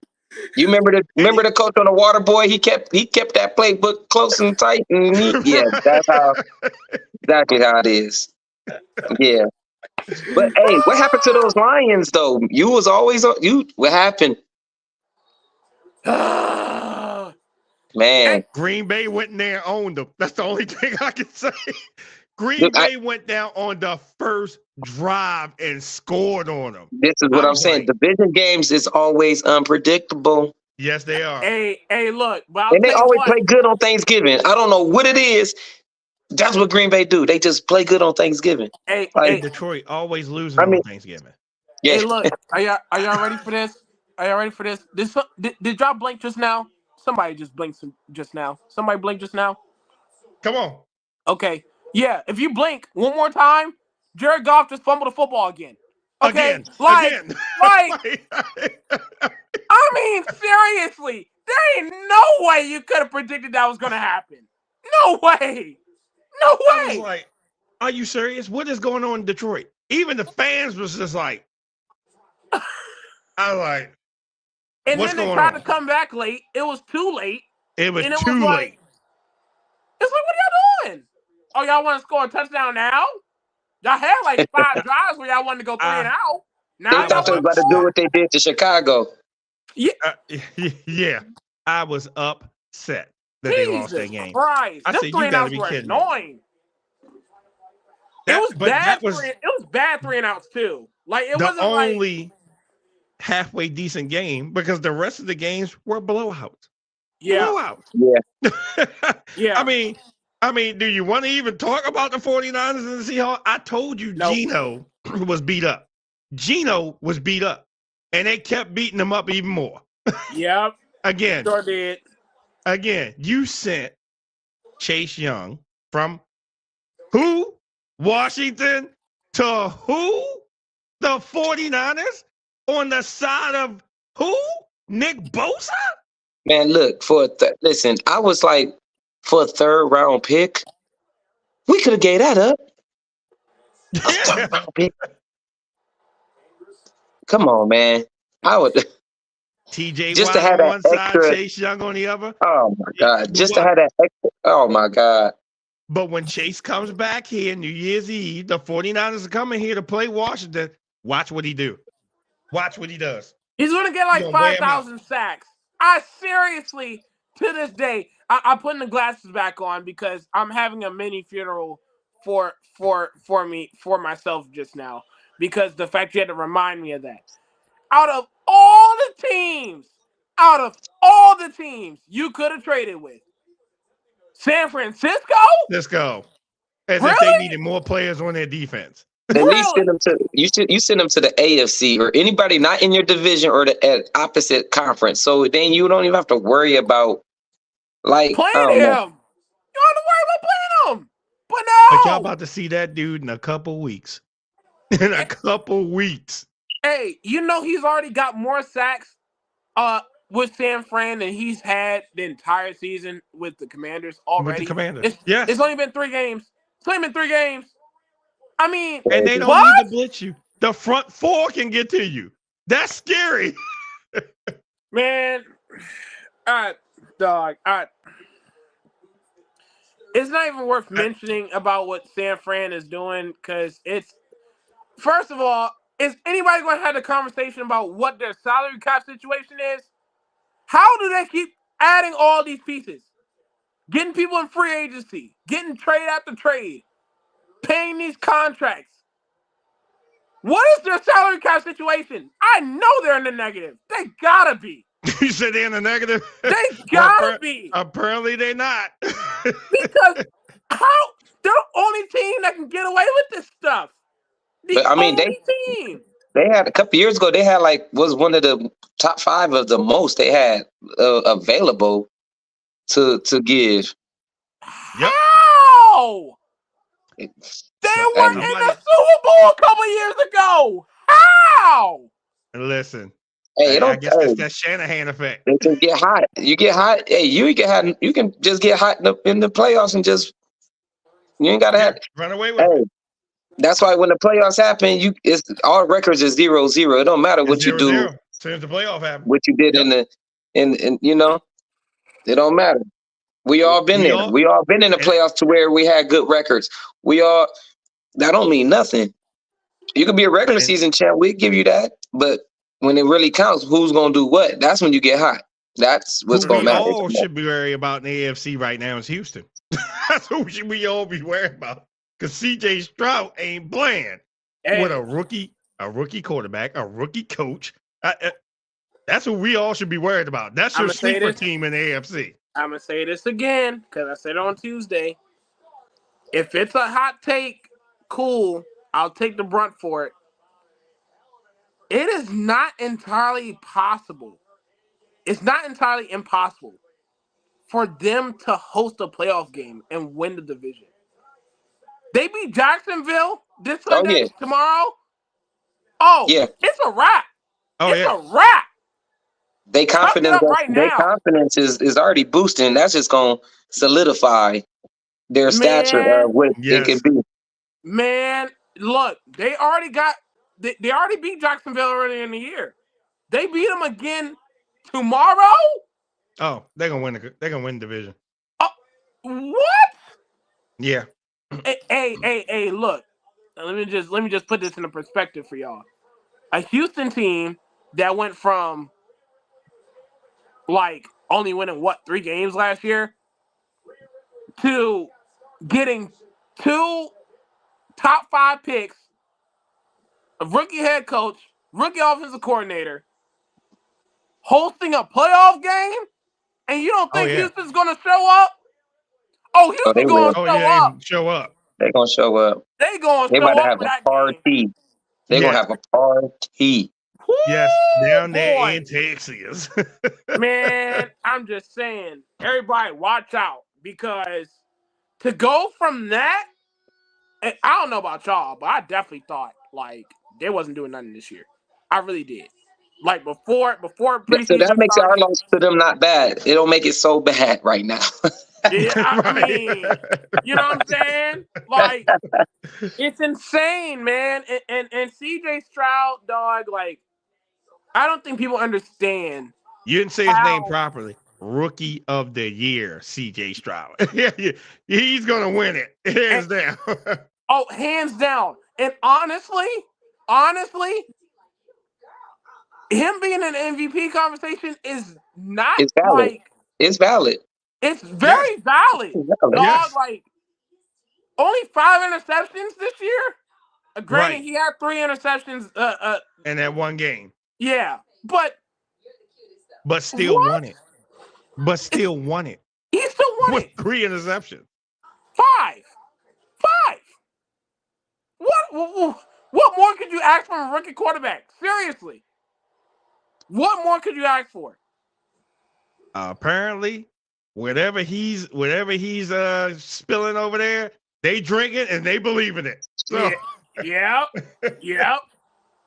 You remember the coach on the Water Boy? He kept that playbook close and tight, and that's exactly how it is. Yeah. But hey, what happened to those Lions though? You was always what happened? Man, Green Bay went in there and owned them. That's the only thing I can say. Green Look, Bay went down on the first drive and scored on them. this is what I'm saying. like, Division games is always unpredictable. Yes, they are. Hey, look, but I'll And they tell you always what. play good on Thanksgiving. I don't know what it is. That's what Green Bay do. They just play good on Thanksgiving. Hey, Like, Detroit always losing I mean- on Thanksgiving. Yeah. hey, look, are y'all ready for this? Are y'all ready for this? Did y'all blink just now? Somebody just blinked just now. Somebody blinked just now. Come on. Okay. Yeah, if you blink one more time, Jared Goff just fumbled the football again. Okay? Again. Like, I mean, seriously, there ain't no way you could have predicted that was going to happen. No way. No I was way. like, are you serious? What is going on in Detroit? Even the fans was just like, I was like, And what's then they going tried on? to come back late. It was too late. It was And it too was like, late. It's like, what are y'all doing? Oh, y'all want to score a touchdown now? Y'all had like 5 drives where y'all wanted to go 3 and out. Now They y'all thought they was want about to do what they did to Chicago. Yeah, I was upset that they lost that game. Christ. I Them said, 3 you and gotta outs be were kidding me. annoying. It was bad 3 and outs too. Like it the wasn't only halfway decent game because the rest of the games were blowouts. Blowouts. Yeah. I mean, do you want to even talk about the 49ers and the Seahawks? I told you Nope. Geno was beat up. Geno was beat up. And they kept beating him up even more. Yep. Again. Sure did. Again, you sent Chase Young from who? Washington to who? The 49ers? On the side of who? Nick Bosa? Man, look, listen, I was like, for a 3rd round pick, we could have gave that up. A 3rd round pick. Come on, man. I would TJ just Watt to have on that one side, extra. Chase Young on the other. Oh my God! Just to have that extra. Oh my God! But when Chase comes back here New Year's Eve, the 49ers are coming here to play Washington. Watch what he do. Watch what he does. He's going to get like He's gonna wear him out. 5,000 sacks. I seriously, to this day, I'm putting the glasses back on because I'm having a mini funeral for myself just now because the fact you had to remind me of that. Out of all the teams you could have traded with, San Francisco? Let's go. As Really? if they needed more players on their defense. At least send them to you send them to the AFC or anybody not in your division or the opposite conference. So then you don't even have to worry about playing him. You don't have to worry about playing him. But no. But y'all about to see that dude in a couple weeks. In a couple weeks. Hey, you know he's already got more sacks with San Fran than he's had the entire season with the Commanders already. With the Commanders. It's only been 3 games. It's only been 3 games. I mean, and they don't need to blitz you. The front 4 can get to you. That's scary. Man, dog. It's not even worth mentioning about what San Fran is doing because it's, first of all, is anybody going to have a conversation about what their salary cap situation is? How do they keep adding all these pieces? Getting people in free agency, getting trade after trade, paying these contracts. What is their salary cap situation? I know they're in the negative. They gotta be. You said they're in the negative? They gotta be. Apparently they're not. Because how? They're the only team that can get away with this stuff. Team. They had a couple years ago. They had was one of the top 5 of the most they had available to give. Yep. How? They So, were in the Super Bowl a couple years ago. How? Listen, hey, it I don't. guess that's Hey, that Shanahan effect. they just get hot. You get hot. Hey, you can just get hot in the playoffs and just you ain't gotta Yeah, have. run away with it. Hey, that's why when the playoffs happen, it's all records is 0-0. It don't matter It's what you do, 0-0. Since the playoff happened. what you did Yep. in you know, it don't matter. We all been We there. all We all been in the and playoffs to where we had good records. We all that don't mean nothing. You could be a regular and season champ. We give you that, but when it really counts, who's gonna do what? That's when you get hot. That's who what's gonna we matter. all should be worried about in the AFC right now is Houston. That's who we all be worried about. Because CJ Stroud ain't playing with Hey, a rookie quarterback, a rookie coach. That's who we all should be worried about. That's your I'ma say sleeper this. team in the AFC. I'm gonna say this again because I said it on Tuesday. If it's a hot take, cool. I'll take the brunt for it. It is not entirely possible. It's not entirely impossible for them to host a playoff game and win the division. They beat Jacksonville this Oh Sunday, yeah, tomorrow. Oh, yeah. it's a wrap. Oh It's yeah. a wrap. They Tuck it confidence up right they now. confidence is already boosting. That's just gonna solidify their stature of Man, what it Yes. could be. man, look, they already beat Jacksonville earlier in the year. They beat them again tomorrow? Oh, they're gonna win. They're gonna win the division. What? Yeah. Hey, look. Let me just put this in a perspective for y'all. A Houston team that went from like only winning 3 games last year to getting 2 top 5 picks, a rookie head coach, rookie offensive coordinator, hosting a playoff game, and you don't Oh think yeah. Houston's gonna show up? Oh, Oh, they Houston's gonna will. Oh show yeah. up. They show up. They're gonna show up. They gonna They about show to up have for a that game. party. They're gonna Yeah. have a party. Yes. Woo, Down there boy. in Texas. Man, I'm just saying, everybody watch out because to go from that, and I don't know about y'all, but I definitely thought like they wasn't doing nothing this year. I really did. Like before So that preseason makes our started. loss to them not bad. It don't make it so bad right now. Yeah, I Right. mean, you know what I'm saying? Like, it's insane, man. And CJ Stroud, dog, like, I don't think people understand You didn't say his name how. properly. Rookie of the year, CJ Stroud. Yeah, he's gonna win it. Hands down. Oh, hands down. And honestly, him being in the MVP conversation is not It's valid. like It's valid. it's Yes. very valid. It's valid. Dog, Yes. like only 5 interceptions this year. Granted, Right. he had 3 interceptions. In that one game. Yeah, but But still what? won it. But still won it. He still won With it. 3 interceptions. 5. What more could you ask from a rookie quarterback? Seriously. What more could you ask for? Apparently, whatever he's spilling over there, they drink it and they believe in it. So Yep.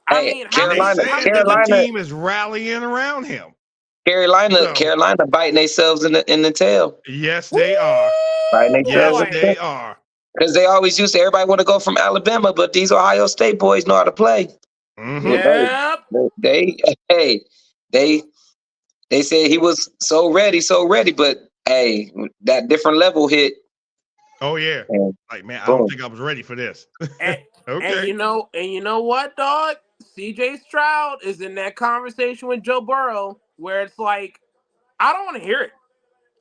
I Hey, mean, how and they many? saying that the team is rallying around him. So, Carolina biting themselves in the tail. yes, they are. Biting Yes, themselves they are. because they always used to. Everybody want to go from Alabama, but these Ohio State boys know how to play. Mm-hmm. Yep. They said he was so ready, but hey, that different level hit. Oh yeah. And Like, man, I boom. don't think I was ready for this. And Okay. you know what, dog? CJ Stroud is in that conversation with Joe Burrow where it's like, I don't want to hear it.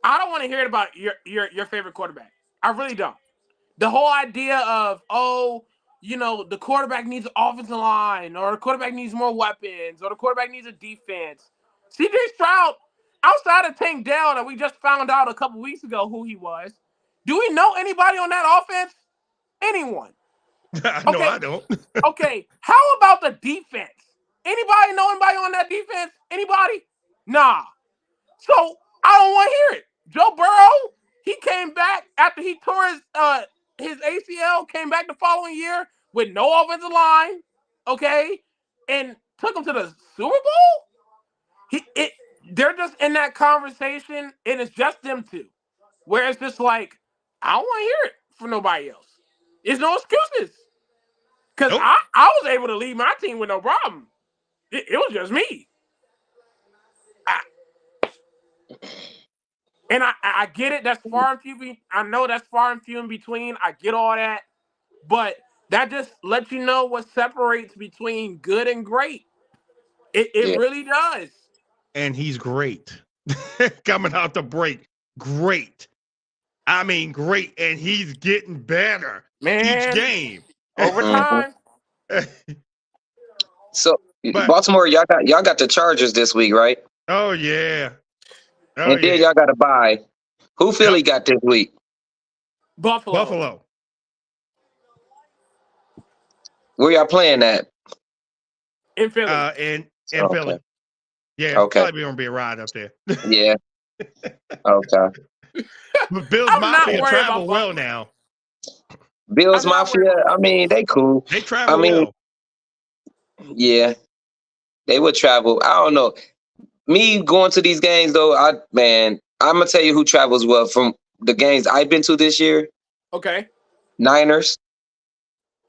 I don't want to hear it about your favorite quarterback. I really don't. The whole idea of, the quarterback needs an offensive line, or the quarterback needs more weapons, or the quarterback needs a defense. CJ Stroud, outside of Tank Dell that we just found out a couple weeks ago who he was, do we know anybody on that offense? Anyone? No, Okay. I don't. Okay, how about the defense? Anybody know anybody on that defense? Anybody? Nah. So I don't want to hear it. Joe Burrow, he came back after he tore his ACL, came back the following year with no offensive line, okay, and took him to the Super Bowl. They're just in that conversation, and it's just them two. Where it's just like, I don't want to hear it from nobody else. There's no excuses. Because I was able to lead my team with no problem. It was just me. And I get it. That's far and few. I know that's far and few in between. I get all that. But that just lets you know what separates between good and great. It really does. And he's great. Coming out the break. Great. I mean, great. And he's getting better each game. Over time. So Baltimore, y'all got the Chargers this week, right? Oh yeah. And then y'all got a bye. Who Philly got this week? Buffalo. Where y'all playing at? In Philly. In Philly. Yeah, probably gonna be a ride up there. Yeah. Okay. But Bills Mafia travel well now. Bills Mafia, I mean, they cool. They travel well. Yeah. They would travel. I don't know. Me going to these games though, I'm gonna tell you who travels well from the games I've been to this year. Okay. Niners.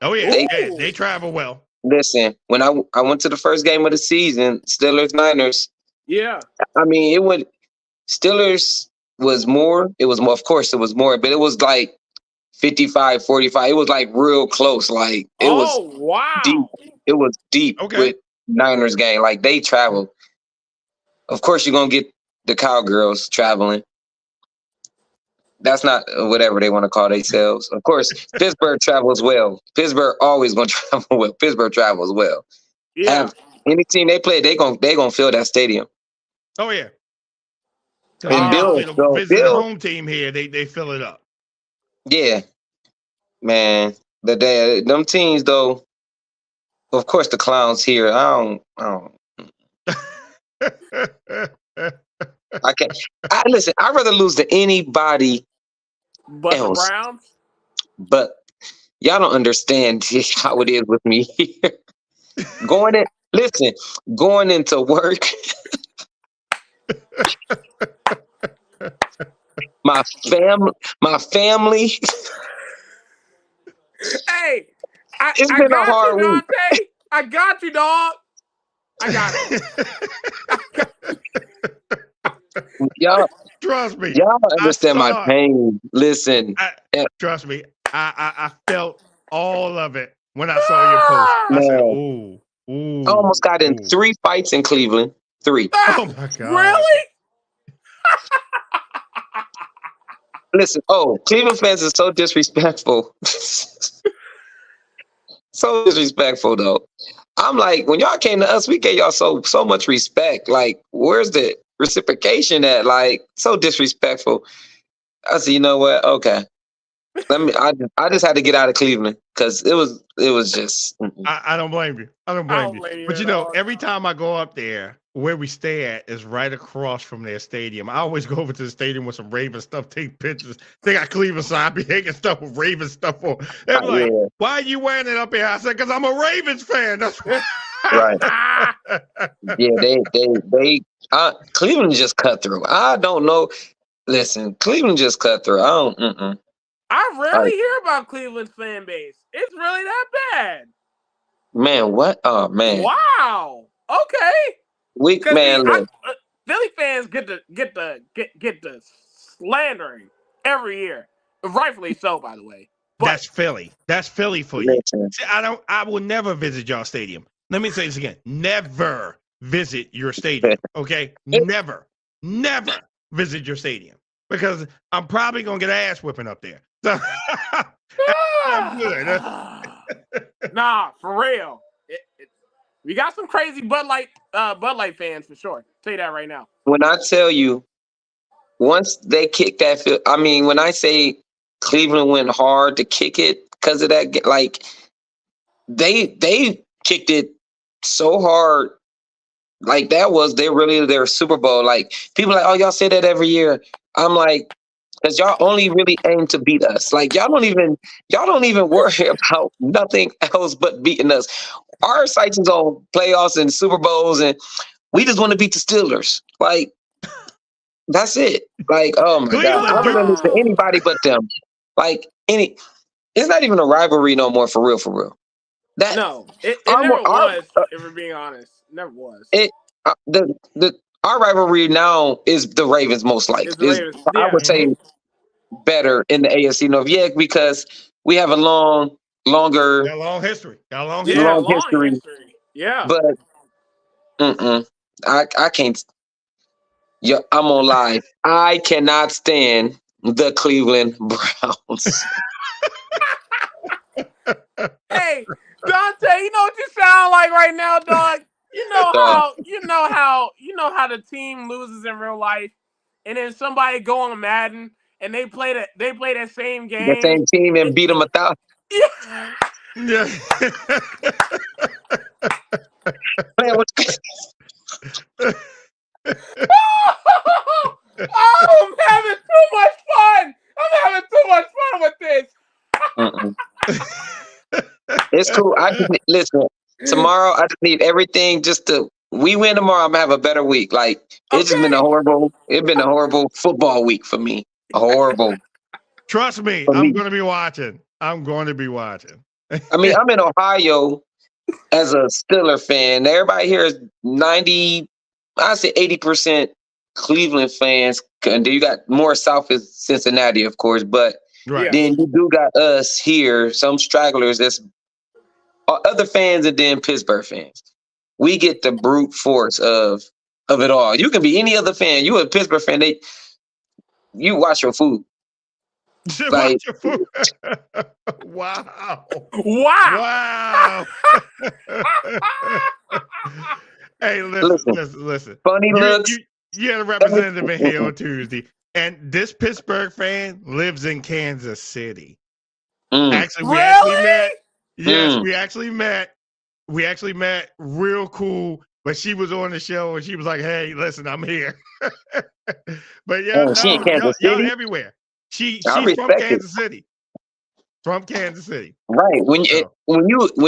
Oh yeah, they travel well. Listen, when I went to the first game of the season, Steelers Niners. Yeah. I mean, Steelers was more. It was more, of course, it was more, but it was like 55-45. It was like real close. Like it was deep. It was deep with Niners game. Like they traveled. Of course, you're gonna get the Cowgirls traveling. That's not whatever they want to call themselves. Of course, Pittsburgh travels well. Pittsburgh always gonna travel well. Pittsburgh travels well. Yeah. Any team they play, they gonna fill that stadium. Oh yeah. And Bills, the home team here, they fill it up. Yeah, man. Them teams though. Of course, the Clowns here. I don't. I can't. Listen, I'd rather lose to anybody but else. The Browns? But y'all don't understand how it is with me here. Going into work. my family. Hey, it's been a hard week. I got you, dog. I got it. Y'all trust me. Y'all understand my pain. Listen, trust me. I felt all of it when I saw your post. I said, "Ooh." I almost got in 3 fights in Cleveland. 3. Oh my god! Really? Listen, Cleveland fans are so disrespectful. So disrespectful, though. I'm like, when y'all came to us, we gave y'all so much respect. Like, where's the reciprocation at? Like, so disrespectful. I said, you know what? Okay. I just had to get out of Cleveland because it was just. I don't blame you. I don't blame you. But every time I go up there, where we stay at is right across from their stadium. I always go over to the stadium with some Ravens stuff, take pictures. They got Cleveland, so I be hanging stuff with Ravens stuff on. They're like, why are you wearing it up here? I said, because I'm a Ravens fan. That's why. Right. Yeah, they Cleveland just cut through. I don't know. Listen, Cleveland just cut through. I rarely hear about Cleveland's fan base. It's really that bad. Man, what? Oh man. Wow. Okay. Philly fans get the slandering every year, rightfully so, by the way. But that's Philly. That's Philly for you. See, I will never visit y'all stadium. Let me say this again. Never visit your stadium. Okay? Never visit your stadium because I'm probably gonna get ass whipping up there. So I'm good. Nah, for real. We got some crazy Bud Light fans for sure. Tell you that right now. When I tell you, once they kick that field, I mean, when I say Cleveland went hard to kick it because of that, like they kicked it so hard, like that was their Super Bowl. Like people are like, oh, y'all say that every year. I'm like, because y'all only really aim to beat us. Like y'all don't even worry about nothing else but beating us. Our sights is on playoffs and Super Bowls, and we just want to beat the Steelers. Like that's it. Like oh my god, Cleveland, I'm dude. gonna lose to anybody but them. Like it's not even a rivalry no more for real. For real. That No, it our, never our, was. If we're being honest, never was. it the our rivalry now is the Ravens most likely. It's the Ravens. I Yeah. would say better in the AFC North. Yeah, because we have a longer, Got a long history. Got a long Yeah, history. long long history. history. Yeah. But I can't. Yeah, I'm on live. I cannot stand the Cleveland Browns. Hey, Dante, you know what you sound like right now, dog? You know how the team loses in real life, and then somebody go on Madden and they play that same game. The same team and beat them 1,000. Yeah. Yeah. Man, Oh, I'm having too much fun. I'm having too much fun with this. it's cool. Listen. Tomorrow, I just need everything just to. We win tomorrow, I'm gonna have a better week. Like it's just been a horrible football week for me. Horrible. Trust me, I'm going to be watching. I'm going to be watching. I mean, I'm in Ohio as a Steeler fan. Everybody here is 90, I say 80% Cleveland fans. And then you got more south of Cincinnati, of course, but Right. then you do got us here, some stragglers that's other fans, and then Pittsburgh fans. We get the brute force of it all. You can be any other fan. You a Pittsburgh fan, you watch your food. Like, Watch your food. Wow. Wow. Hey, listen. Funny looks. You had a representative in here on Tuesday, and this Pittsburgh fan lives in Kansas City. Actually, we actually met. Yes, we actually met. We actually met real cool, but she was on the show and she was like, "Hey, listen, I'm here." But yeah, she in Kansas y'all City? everywhere. She's I from respect Kansas City. From Kansas City. Right. When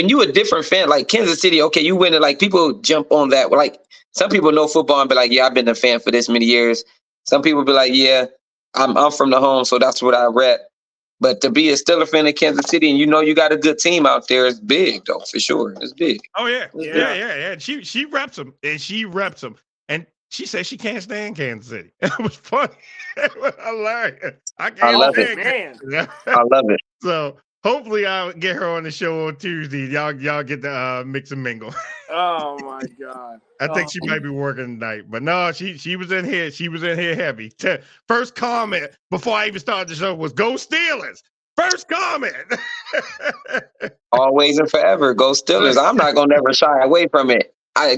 you a different fan, like Kansas City, okay, you win it. Like people jump on that. Like some people know football and be like, yeah, I've been a fan for this many years. Some people be like, yeah, I'm from the home, so that's what I rep. But to be a Steeler fan in Kansas City and you know you got a good team out there is big, though, for sure. It's big. Oh yeah, yeah. She reps them, and she reps them, and she said she can't stand Kansas City. It was funny. It was hilarious. I love it, man. I love it. So hopefully I'll get her on the show on Tuesday. Y'all get to mix and mingle. Oh my god. I think she might be working tonight, but no, she was in here. She was in here heavy. First comment before I even started the show was "Go Steelers." First comment. Always and forever, go Steelers. I'm not gonna never shy away from it. I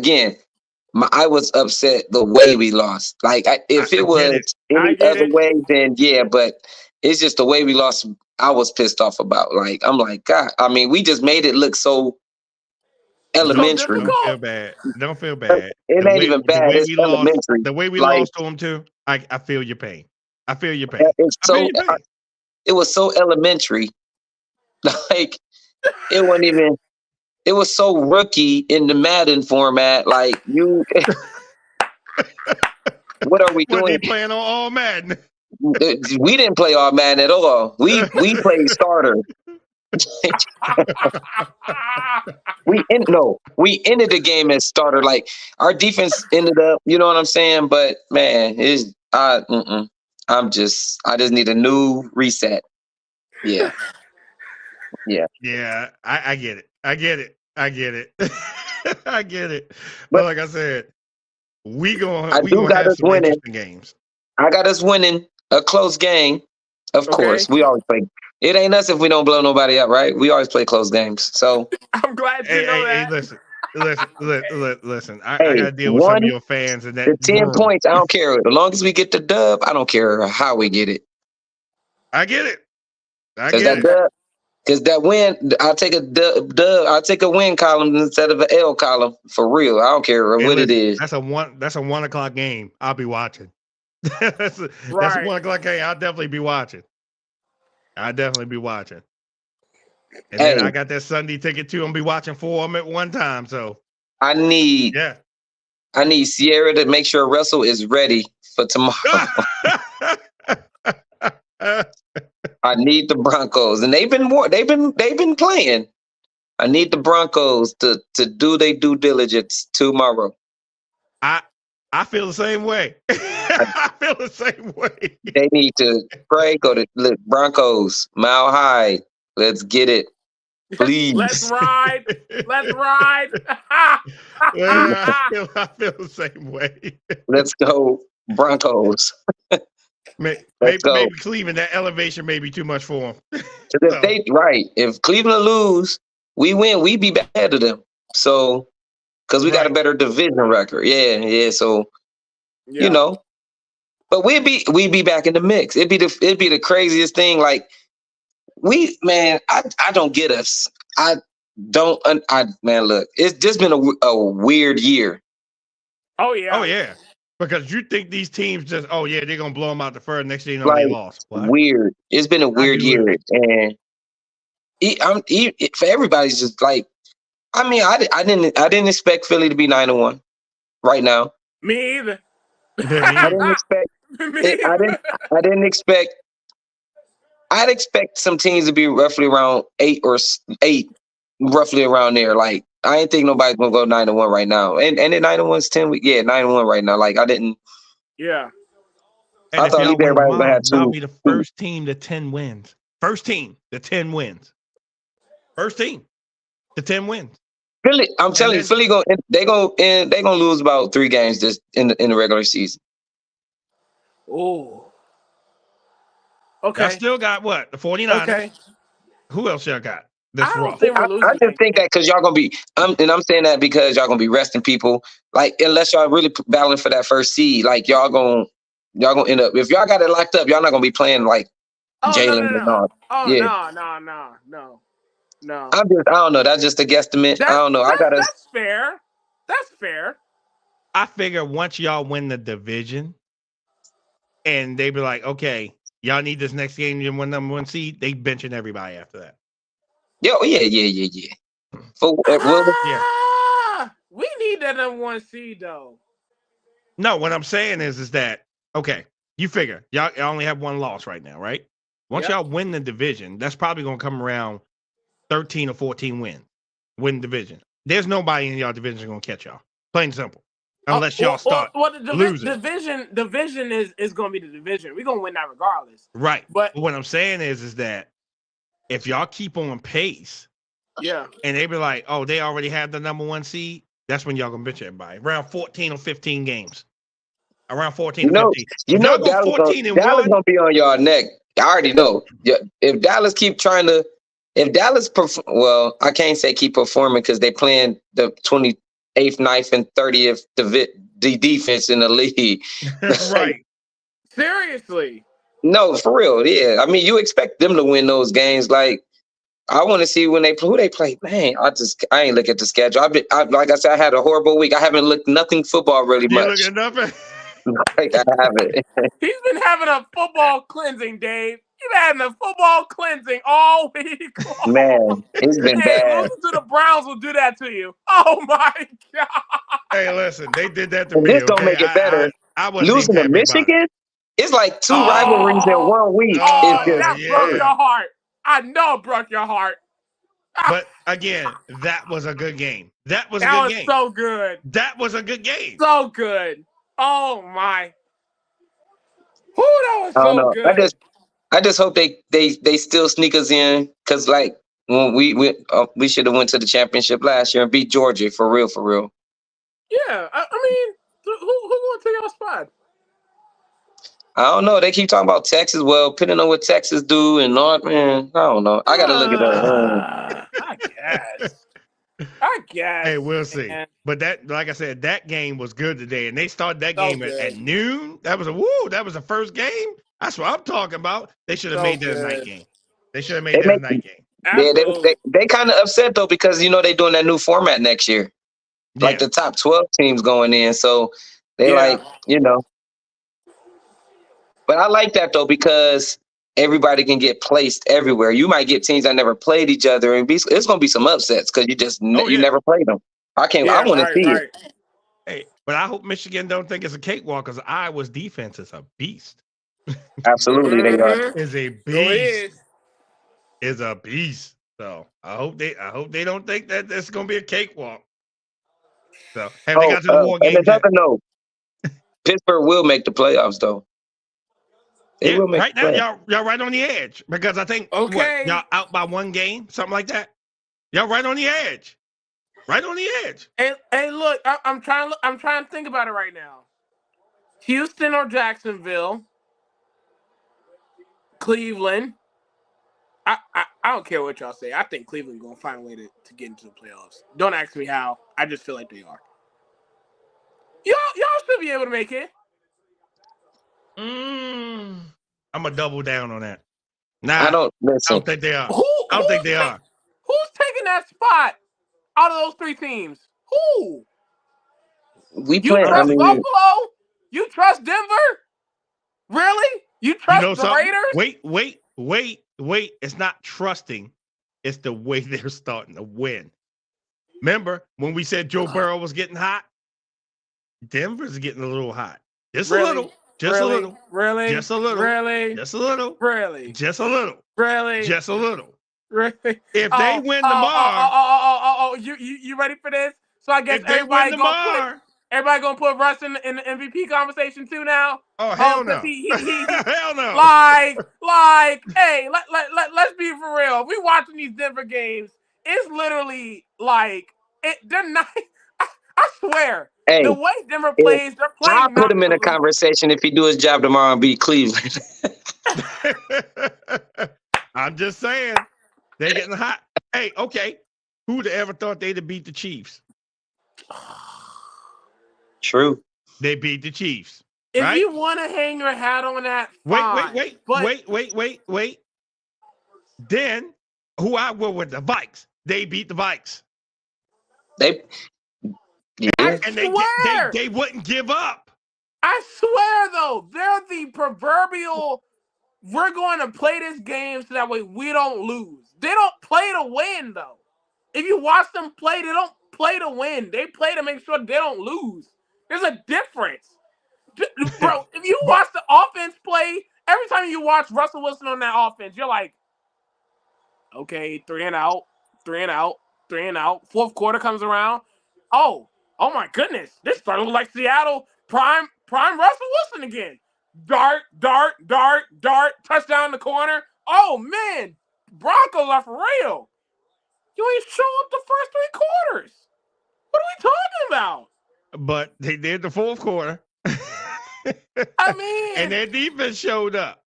was upset the way we lost. Like if it was any other way, then yeah. But it's just the way we lost. I was pissed off about. Like I'm like God. I mean, we just made it look so elementary. Don't feel bad. It ain't even bad. It's elementary. The way we lost to them too. I feel your pain. I feel your pain. It was so elementary. Like it wasn't even. It was so rookie in the Madden format. Like you, what are we doing? What, they playing on all Madden? We didn't play all Madden at all. We played starter. We ended the game as starter. Like our defense ended up, you know what I'm saying? But man, I just need a new reset. Yeah. Yeah, I get it. I get it. I get it. But like I said, we gonna have some interesting games. I got us winning a close game. Of course, we always play. It ain't us if we don't blow nobody up, right? We always play close games. So I'm glad you know that. Hey, listen. I gotta deal with some of your fans and that. The 10 points, I don't care. As long as we get the dub, I don't care how we get it. I get it. Because that win, I'll take a dub. I'll take a win column instead of an L column for real. I don't care what it is. That's a 1 o'clock game. I'll be watching. that's a 1 o'clock game. I'll definitely be watching. And then I got that Sunday ticket too. I'm gonna be watching 4 of them at one time. So I need Sierra to make sure Russell is ready for tomorrow. I need the Broncos, and they've been playing. I need the Broncos to do their due diligence tomorrow. I feel the same way. I feel the same way. They need to pray. Go to Broncos, Mile High. Let's get it, please. Let's ride. I feel the same way. Let's go, Broncos. Maybe Cleveland, that elevation may be too much for them. If Cleveland lose, we win. We be ahead of them. So, because we got a better division record. Yeah. So, you know, but we'd be back in the mix. It'd be the craziest thing. Like I don't get us. Look, it's just been a weird year. Oh yeah. Because you think these teams just, they're gonna blow them out the first. Next thing you know, they lost. What? Weird. It's been a weird year, and for everybody's just like, I mean, I didn't expect Philly to be 9-1 right now. Me either. I didn't expect. I'd expect some teams to be roughly around 8, roughly around there. Like, I ain't think nobody's gonna go 9-1 right now. And then 9-1's 10 weeks. Yeah, 9-1 right now. Like, I didn't. Yeah. And I thought everybody was gonna have 2. I'll be the first team to 10 wins. First team to 10 wins. Philly, I'm telling you, Philly they gonna lose about 3 games just in the regular season. Oh. Okay. I still got what? The 49ers. Okay. Who else y'all got? I just think that because y'all gonna be, and I'm saying that because y'all gonna be resting people. Like, unless y'all really battling for that first seed, like y'all gonna end up, if y'all got it locked up, y'all not gonna be playing like Jalen and all. No. I don't know. That's just a guesstimate. I don't know. That's fair. I figure once y'all win the division, and they be like, okay, y'all need this next game to win number 1 seed. They benching everybody after that. Yeah. We need that number 1 seed though. No, what I'm saying is that, okay, you figure y'all only have 1 loss right now, right? Once y'all win the division, that's probably gonna come around 13 or 14 win division. There's nobody in y'all division gonna catch y'all. Plain and simple. Unless y'all start losing. Division is gonna be the division. We're gonna win that regardless. Right. But what I'm saying is that if y'all keep on pace, and they be like, oh, they already have the number 1 seed, that's when y'all gonna bitch everybody. Around 14 or 15 games. Around 14 or 15. Dallas gonna be on y'all neck. I already know. If Dallas keep trying to, I can't say keep performing because they playing the 28th, 9th, and 30th defense in the league. Right. Seriously. No, for real. Yeah. I mean, you expect them to win those games. Like, I want to see who they play. Man, I ain't look at the schedule. Like I said, I had a horrible week. I haven't looked nothing football really much. You look at nothing? Like, I haven't. He's been having a football cleansing, Dave. He's been having a football cleansing all week long. Man, it's been bad. Losing to the Browns will do that to you. Oh my God. Hey, listen, they did that to me. This don't make it better. I losing to Michigan? It's like 2 rivalries in 1 week. That broke your heart. I know it broke your heart. But again, that was a good game. That was so good. That was a good game. So good. Oh my. That was so good. I just hope they still sneak us in, because like when we should have went to the championship last year and beat Georgia for real. Yeah, I mean, who going to take our spot? I don't know. They keep talking about Texas. Well, depending on what Texas do and not, man, I don't know. I got to look at that. I guess. Hey, we'll see. Man. But that, like I said, that game was good today, and they started that game at noon. That was that was the first game. That's what I'm talking about. They should have made that a night game. They should have made that a night game. Yeah, they kind of upset though, because they doing that new format next year, like the top 12 teams going in. So they But I like that though because everybody can get placed everywhere. You might get teams that never played each other, and it's going to be some upsets because Oh you yeah. never played them. I can't. I Yeah, want to right, see it. right. Hey, but I hope Michigan don't think it's a cakewalk because Iowa's defense is a beast. Absolutely, they are. Mhm. Is a So it beast. is. Is a beast. So I hope they don't think that it's gonna be a cakewalk. So have they got to the war and games yet? another note: Pittsburgh will make the playoffs, though. They Yeah, will make right the now playoffs. y'all right on the edge because I think Okay. y'all out by one game, something like that. Y'all right on the edge. Right on the edge. Hey, look, I'm trying to think about it right now. Houston or Jacksonville, Cleveland. I don't care what y'all say. I think Cleveland gonna find a way to get into the playoffs. Don't ask me how. I just feel like they are. Y'all should be able to make it. I'm gonna double down on that. Nah, I don't I listen. don't think they are. Who? I don't think they are. Who's taking that spot out of those three teams? Who? We You play. I trust mean, Buffalo? You trust Denver? Really? You You trust know the something? Raiders? Wait. It's not trusting. It's the way they're starting to win. Remember when we said Joe Burrow was getting hot? Denver's getting a little hot. Just a little. Just a little. Really? Just a little. Really? Just a little. Really? Just a little. Really? Just a little. Really? If they win tomorrow, You ready for this? So I guess if they win tomorrow, everybody gonna put Russ in the MVP conversation too now. oh hell because no, he hell no. hey, let's be for real. We watching these Denver games. It's literally like they're not. I swear, hey, the way Denver if plays, they're I'll playing put not him in to a lose. conversation if he do his job tomorrow and beat Cleveland. I'm just saying they're getting hot. Hey, okay, who'd ever thought they'd have beat the Chiefs? True. They beat the Chiefs. If right? you want to hang your hat on that, fine. Wait. Then who I were with the Vikes? They beat the Vikes. Yeah. And they wouldn't give up. I swear though, they're the proverbial we're going to play this game so that way we don't lose. They don't play to win though. If you watch them play, they don't play to win. They play to make sure they don't lose. There's a difference. Bro, if you watch the offense play, every time you watch Russell Wilson on that offense, you're like, okay, 3 and out. Fourth quarter comes around. Oh my goodness. This started to look like Seattle prime Russell Wilson again. Dart, touchdown in the corner. Oh man, Broncos are for real. You ain't show up the first 3 quarters. What are we talking about? But they did the fourth quarter. I mean, and their defense showed up.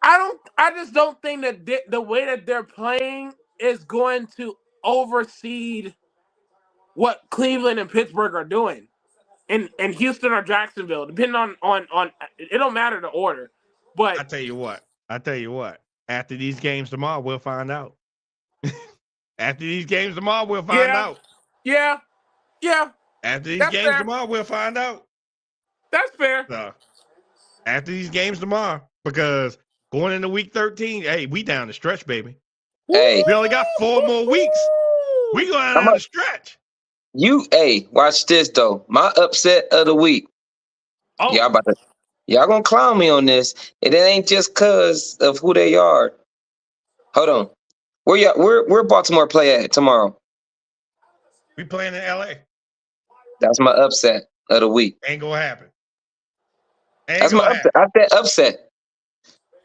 I just don't think that the way that they're playing is going to oversee what Cleveland and Pittsburgh are doing, and Houston or Jacksonville, depending on it don't matter the order, but I tell you what. After these games tomorrow, we'll find out. After these games tomorrow, we'll find out. Yeah. After these games tomorrow, we'll find out. That's fair. So, after these games tomorrow, because going into week 13, hey, we down the stretch, baby. Hey, we only got 4 more weeks. We going down the stretch. Watch this though. My upset of the week. Oh, y'all gonna clown me on this, and it ain't just cause of who they are. Hold on, where Baltimore play at tomorrow? We playing in LA. That's my upset of the week. Ain't gonna happen. That's my upset. I said upset.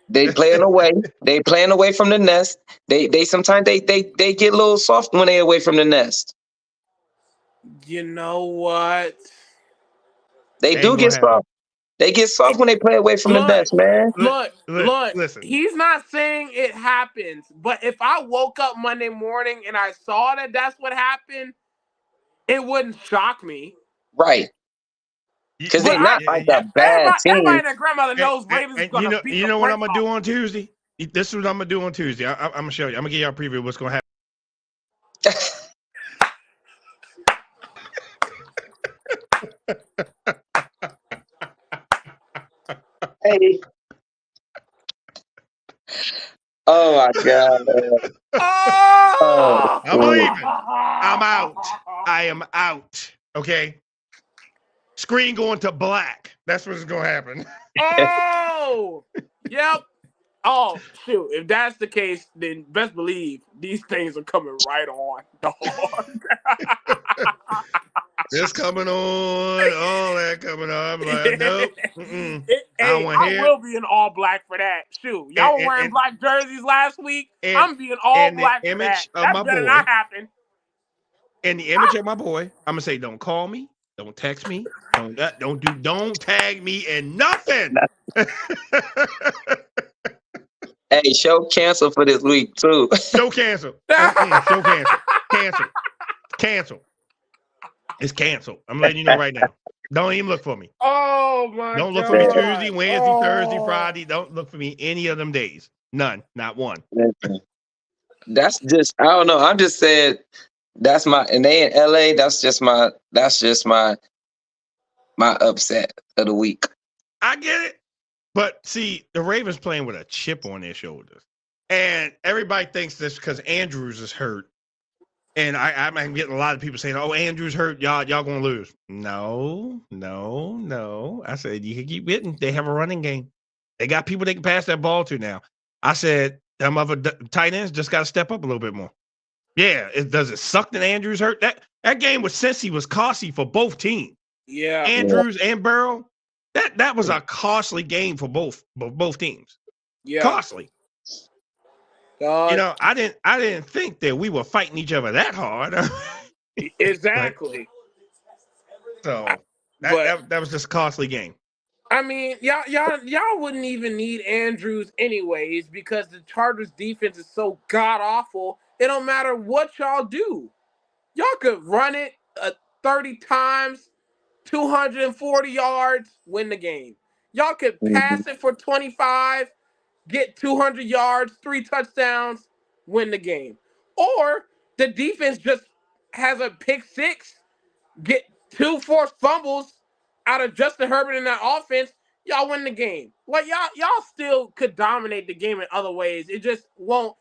They playing away. They playing away from the nest. They sometimes they get a little soft when they away from the nest. You know what? They do get soft. They get soft when they play away from the nest, man. Look. Listen. He's not saying it happens, but if I woke up Monday morning and I saw that that's what happened, it wouldn't shock me. Right. Because they're not like a bad team. Everybody and their grandmother knows Ravens is going to beat You know what I'm going to do on Tuesday? This is what I'm going to do on Tuesday. I'm going to show you. I'm going to give you a preview of what's going to happen. Hey. Oh my God. Oh, Oh! I'm leaving. I'm out. I am out. Okay. Screen going to black. That's what's gonna happen. Oh! Yep. Oh, shoot. If that's the case, then best believe these things are coming right on, dog. This coming on, all that coming on. I'm like, nope. I don't Hey, want to I hear it. will be in all black for that. Shoot. And, Y'all were and, wearing and, black jerseys last week. and, I'm being all and the black for that. image of That my better not boy, happen. and the image of my boy, I'm gonna say, don't call me, don't text me, don't tag me in nothing. hey, show cancel for this week too. Show cancel. Show cancel. Cancel. It's canceled. I'm letting you know right now. Don't even look for me. Oh my Don't look God. for me Tuesday, Wednesday, Thursday, Oh. Friday. Don't look for me any of them days. None. Not one. That's just I don't know. I'm just saying that's my and they in LA. That's just my upset of the week. I get it. But see, the Ravens playing with a chip on their shoulders. And everybody thinks this because Andrews is hurt. And I'm getting a lot of people saying, "Oh, Andrews hurt. Y'all gonna lose." No. I said you can keep hitting. They have a running game. They got people they can pass that ball to now. I said them other tight ends just got to step up a little bit more. Yeah, does it suck that Andrews hurt? That game with Cincy was costly for both teams. Yeah. Andrews and Burrow. That was a costly game for both teams. Yeah. Costly. God. You know, I didn't think that we were fighting each other that hard. Exactly. So that was just a costly game. I mean, y'all wouldn't even need Andrews anyways because the Chargers defense is so god awful. It don't matter what y'all do. Y'all could run it 30 times, 240 yards, win the game. Y'all could pass it for 25, get 200 yards, 3 touchdowns, win the game. Or the defense just has a pick six, get 2 forced fumbles out of Justin Herbert in that offense, y'all win the game. Like y'all still could dominate the game in other ways. It just won't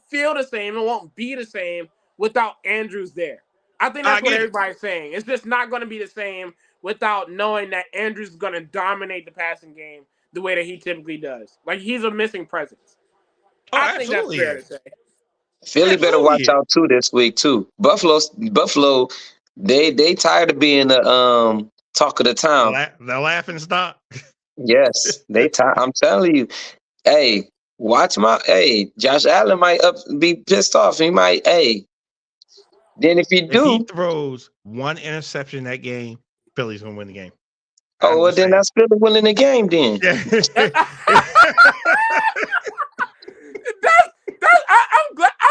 feel the same. It won't be the same without Andrews there. I think that's what everybody's saying. It's just not going to be the same without knowing that Andrews is going to dominate the passing game the way that he typically does. Like he's a missing presence. I think that's fair to say. Philly better watch out too this week too. Buffalo, they tired of being the talk of the town. The laughing stock. Yes, they tired. I'm telling you. Hey, Josh Allen might be pissed off. He might. Then if you do, if he throws one interception that game, Philly's gonna win the game. Oh, well, then that's Philly winning the game then.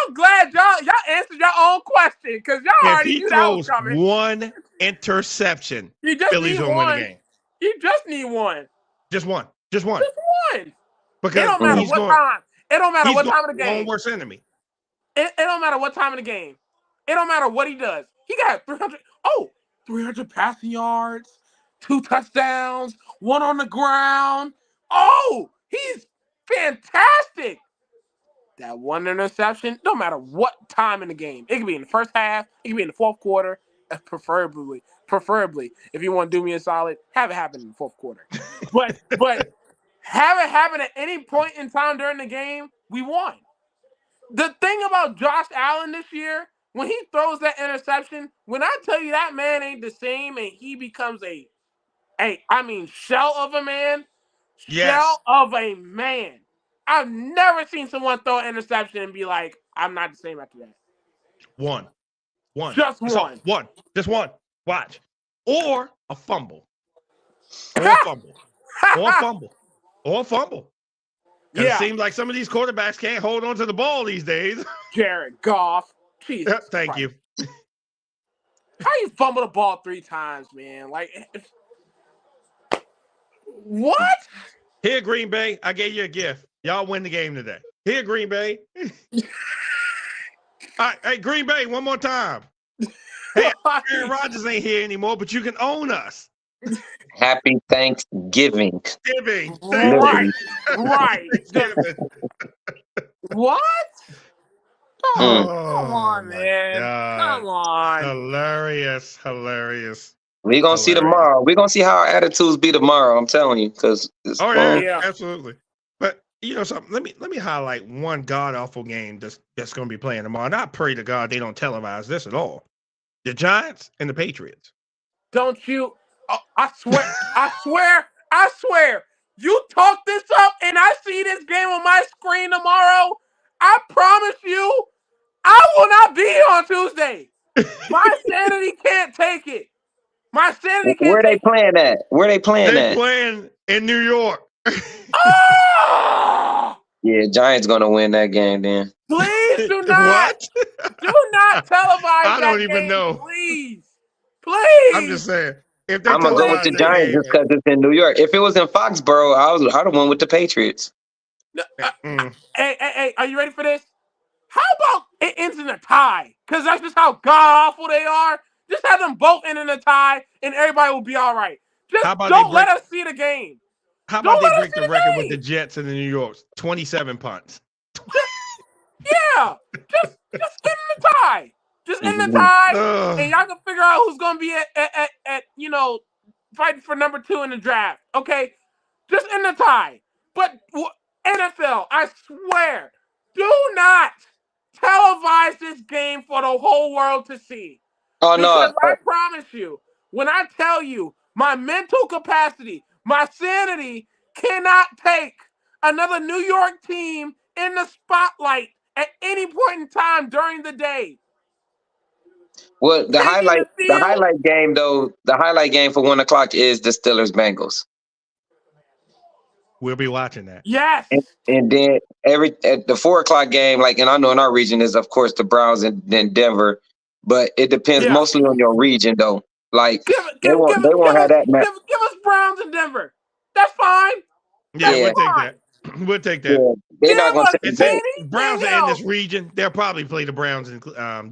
I'm glad y'all answered your own question because y'all already knew that was coming. One interception, Philly's gonna win the game. You just need one. Just one. Because it don't matter what time. It don't matter what time of the game. He's worst enemy. It don't matter what time of the game. It don't matter what he does. He got 300 passing yards, 2 touchdowns, 1 on the ground. Oh, he's fantastic. That one interception, no matter what time in the game. It could be in the first half. It could be in the fourth quarter. Preferably, if you want to do me a solid, have it happen in the fourth quarter. But have it happen at any point in time during the game, we won. The thing about Josh Allen this year, when he throws that interception, when I tell you that man ain't the same and he becomes shell of a man. Yes. Shell of a man. I've never seen someone throw an interception and be like, I'm not the same after that. One. Just one. One. Just one. Watch. Or a fumble. Or a fumble. Yeah. It seems like some of these quarterbacks can't hold on to the ball these days. Jared Goff. Jesus Thank Christ. you. How you fumble the ball 3 times, man? Like, what? Here, Green Bay, I gave you a gift. Y'all win the game today. Here, Green Bay. All right, hey, Green Bay, one more time. Hey, Aaron Rodgers ain't here anymore, but you can own us. Happy Thanksgiving. Giving. Right, Literally. right. What? Mm. Come on, my man. God. Come on. Hilarious. We're gonna see Hilarious. tomorrow. We're gonna see how our attitudes be tomorrow. I'm telling you, because it's Oh going. yeah, Yeah. absolutely. But you know something? Let me highlight one god awful game that's going to be playing tomorrow. And I pray to God they don't televise this at all. The Giants and the Patriots. Don't you? Oh, I swear. You talk this up, and I see this game on my screen tomorrow. I promise you, I will not be here on Tuesday. My sanity can't take it. My sanity can't Where they take it. playing at? Where they playing They at? playing in New York. Oh! Yeah, Giants gonna win that game then. Please do not What? televise I that don't even game, know. please. I'm just saying. If they I'm gonna go with televise the that Giants game, just because it's in New York. If it was in Foxborough, I'd have won with the Patriots. Hey, are you ready for this? How about it ends in a tie? Because that's just how god awful they are. Just have them both end in a tie, and everybody will be all right. Just How about don't let us see the game. how about they Don't let us break see the the record with game. the Jets and the New Yorks? 27 punts. Yeah, just end the tie. Just end the Mhm. tie, and y'all can figure out who's gonna be at fighting for number 2 in the draft. Okay, just end the tie. But NFL, I swear, do not televise this game for the whole world to see. Oh Because no, I promise you, when I tell you my mental capacity, my sanity cannot take another New York team in the spotlight at any point in time during the day. well the Taking highlight the the field, highlight game though, the highlight game for 1 o'clock is the Steelers Bengals. We'll be watching that. yes. And then at the 4 o'clock game, like, and I know in our region is of course the Browns and then Denver, but it depends Yeah. mostly on your region though. Like Give they won't have that match. give us Browns in Denver. That's fine. Yeah, That's Yeah. we'll take fine. that. We'll take that. Yeah, they're Give not gonna us If say they Browns anything are in this else. region, they'll probably play the Browns in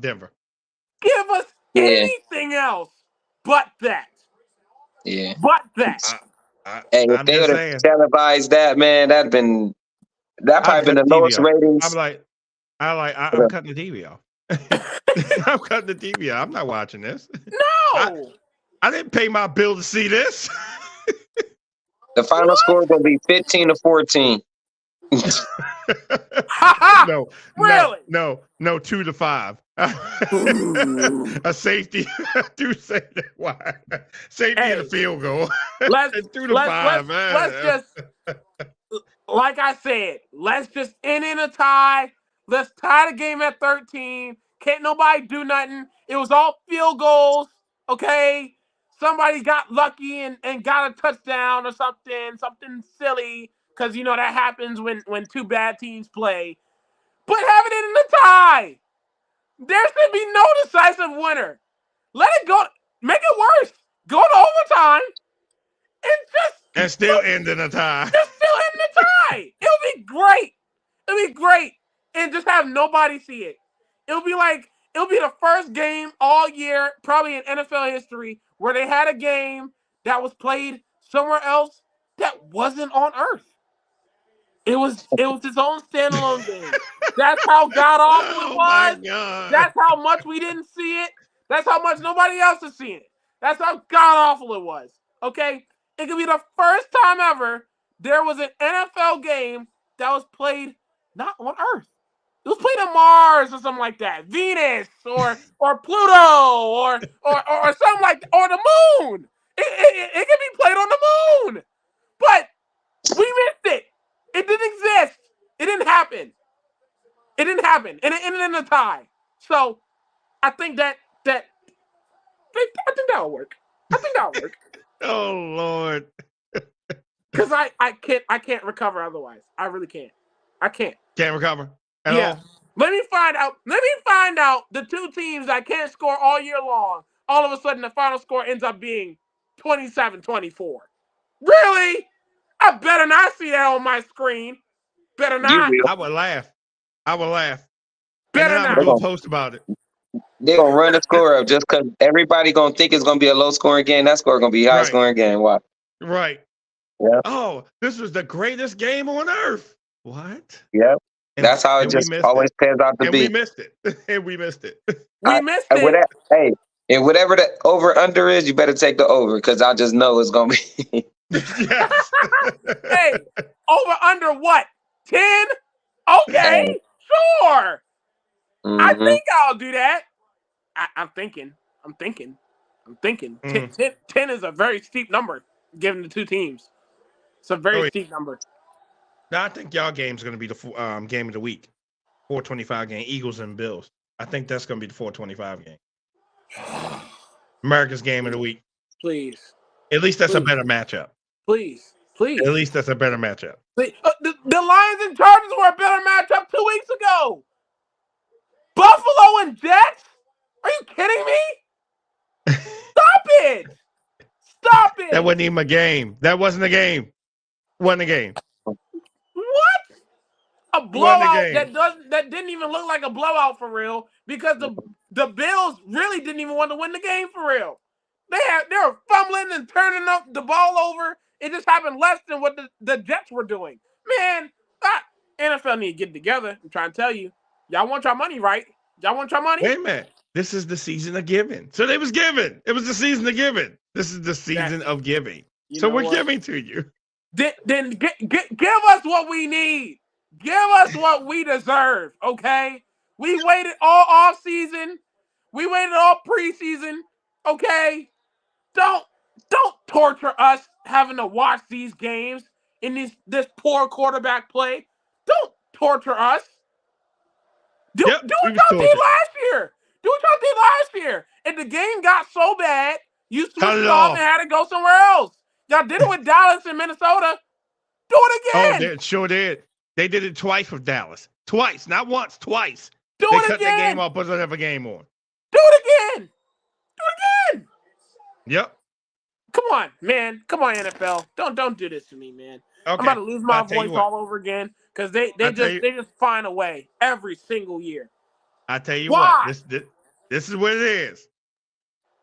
Denver. Give us Yeah. anything else but that. Yeah. But that. Hey, if I'm they just would have saying. televised that, man, that probably I'd been cut the the lowest TV off. ratings. I'm cutting the TV off. I'm cutting the TV off. I'm not watching this. No. I didn't pay my bill to see this. The final score is gonna be 15-14. No, Really? no, 2-5. A safety. Do say that. Why? Safety and a field goal. Let's 2-5. just like I said, let's just end in a tie. Let's tie the game at 13. Can't nobody do nothing. It was all field goals. Okay. Somebody got lucky and got a touchdown or something silly. Because you know that happens when two bad teams play. But have it in the tie. There should be no decisive winner. Let it go. Make it worse. Go to overtime and still end in a tie. Just still in the tie. It'll be great. It'll be great. And just have nobody see it. It'll be the first game all year, probably in NFL history, where they had a game that was played somewhere else that wasn't on Earth. It was its own standalone game. That's how god awful it Oh my was. God. That's how much we didn't see it. That's how much nobody else has seen it. That's how god awful it was. Okay? It could be the first time ever there was an NFL game that was played not on Earth. It was played on Mars or something like that. Venus or Pluto or something like that. Or the moon. It can be played on the moon. But we missed it. It didn't exist. It didn't happen. It didn't happen. And it ended in a tie. So I think that'll work. I think that'll work. Oh Lord. Because I can't recover otherwise. I really can't. I can't. Can't recover at all. Let me find out the two teams that can't score all year long. All of a sudden the final score ends up being 27-24. Really? I better not see that on my screen. Better not. You will. I would laugh. Better And then I not. would do a post about it. They're gonna run the score up just because everybody gonna think it's gonna be a low scoring game. That score gonna be a high Right. scoring game. Watch. Right. Yeah. Oh, this was the greatest game on earth. What? Yep. And- That's how it and we just missed always pans out to And we be. missed it. And we missed it. We missed And it. hey, and whatever the over under is, you better take the over because I just know it's gonna be. Yes. Hey, over under what? 10? Okay, sure. I Mhm. think I'll do that. I'm thinking. 10 is a very steep number given the two teams. It's a very Oh, yeah. steep number. Now, I think y'all game's going to be the game of the week. 425 game, Eagles and Bills. I think that's going to be the 425 game. America's game of the week. Please. At least that's a Please. better matchup. Please. At least that's a better matchup. The Lions and Chargers were a better matchup 2 weeks ago. Buffalo and Jets? Are you kidding me? Stop it! Stop it! That wasn't even a game. That wasn't a game. Wasn't a game. What? A blowout that didn't even look like a blowout for real because the Bills really didn't even want to win the game for real. They were fumbling and turning up the ball over. It just happened less than what the Jets were doing. Man, NFL need to get together. I'm trying to tell you. Y'all want your money, right? Y'all want your money? Wait a minute. This is the season of giving. So they was giving. It was the season of giving. This is the season of giving. So we're giving to you. Then give us what we need. Give us what we deserve, okay? We waited all off season. We waited all preseason, okay? Don't torture us having to watch these games in this poor quarterback play. Don't torture us. Do what y'all did last year. Do what y'all did last year. And the game got so bad, you switched it off and had to go somewhere else. Y'all did it with Dallas and Minnesota. Do it again. Oh, they sure did. They did it twice with Dallas. Twice, not once, twice. Do they it cut again. the game off, but they have a game on. Do it again. Do it again. Yep. Come on, man. Come on, NFL. Don't do this to me, man. Okay. I'm about to lose my voice all over again because they just find a way every single year. I tell you what, this is what it is.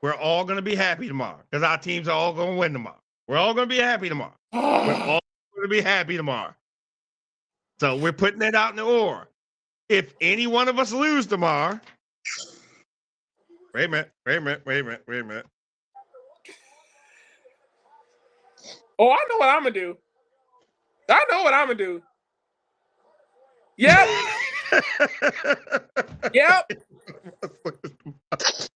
We're all going to be happy tomorrow because our teams are all going to win tomorrow. We're all going to be happy tomorrow. We're all going to be happy tomorrow. So we're putting that out in the air. If any one of us lose tomorrow, wait a minute. Oh, I know what I'm gonna do. Yep. Yep.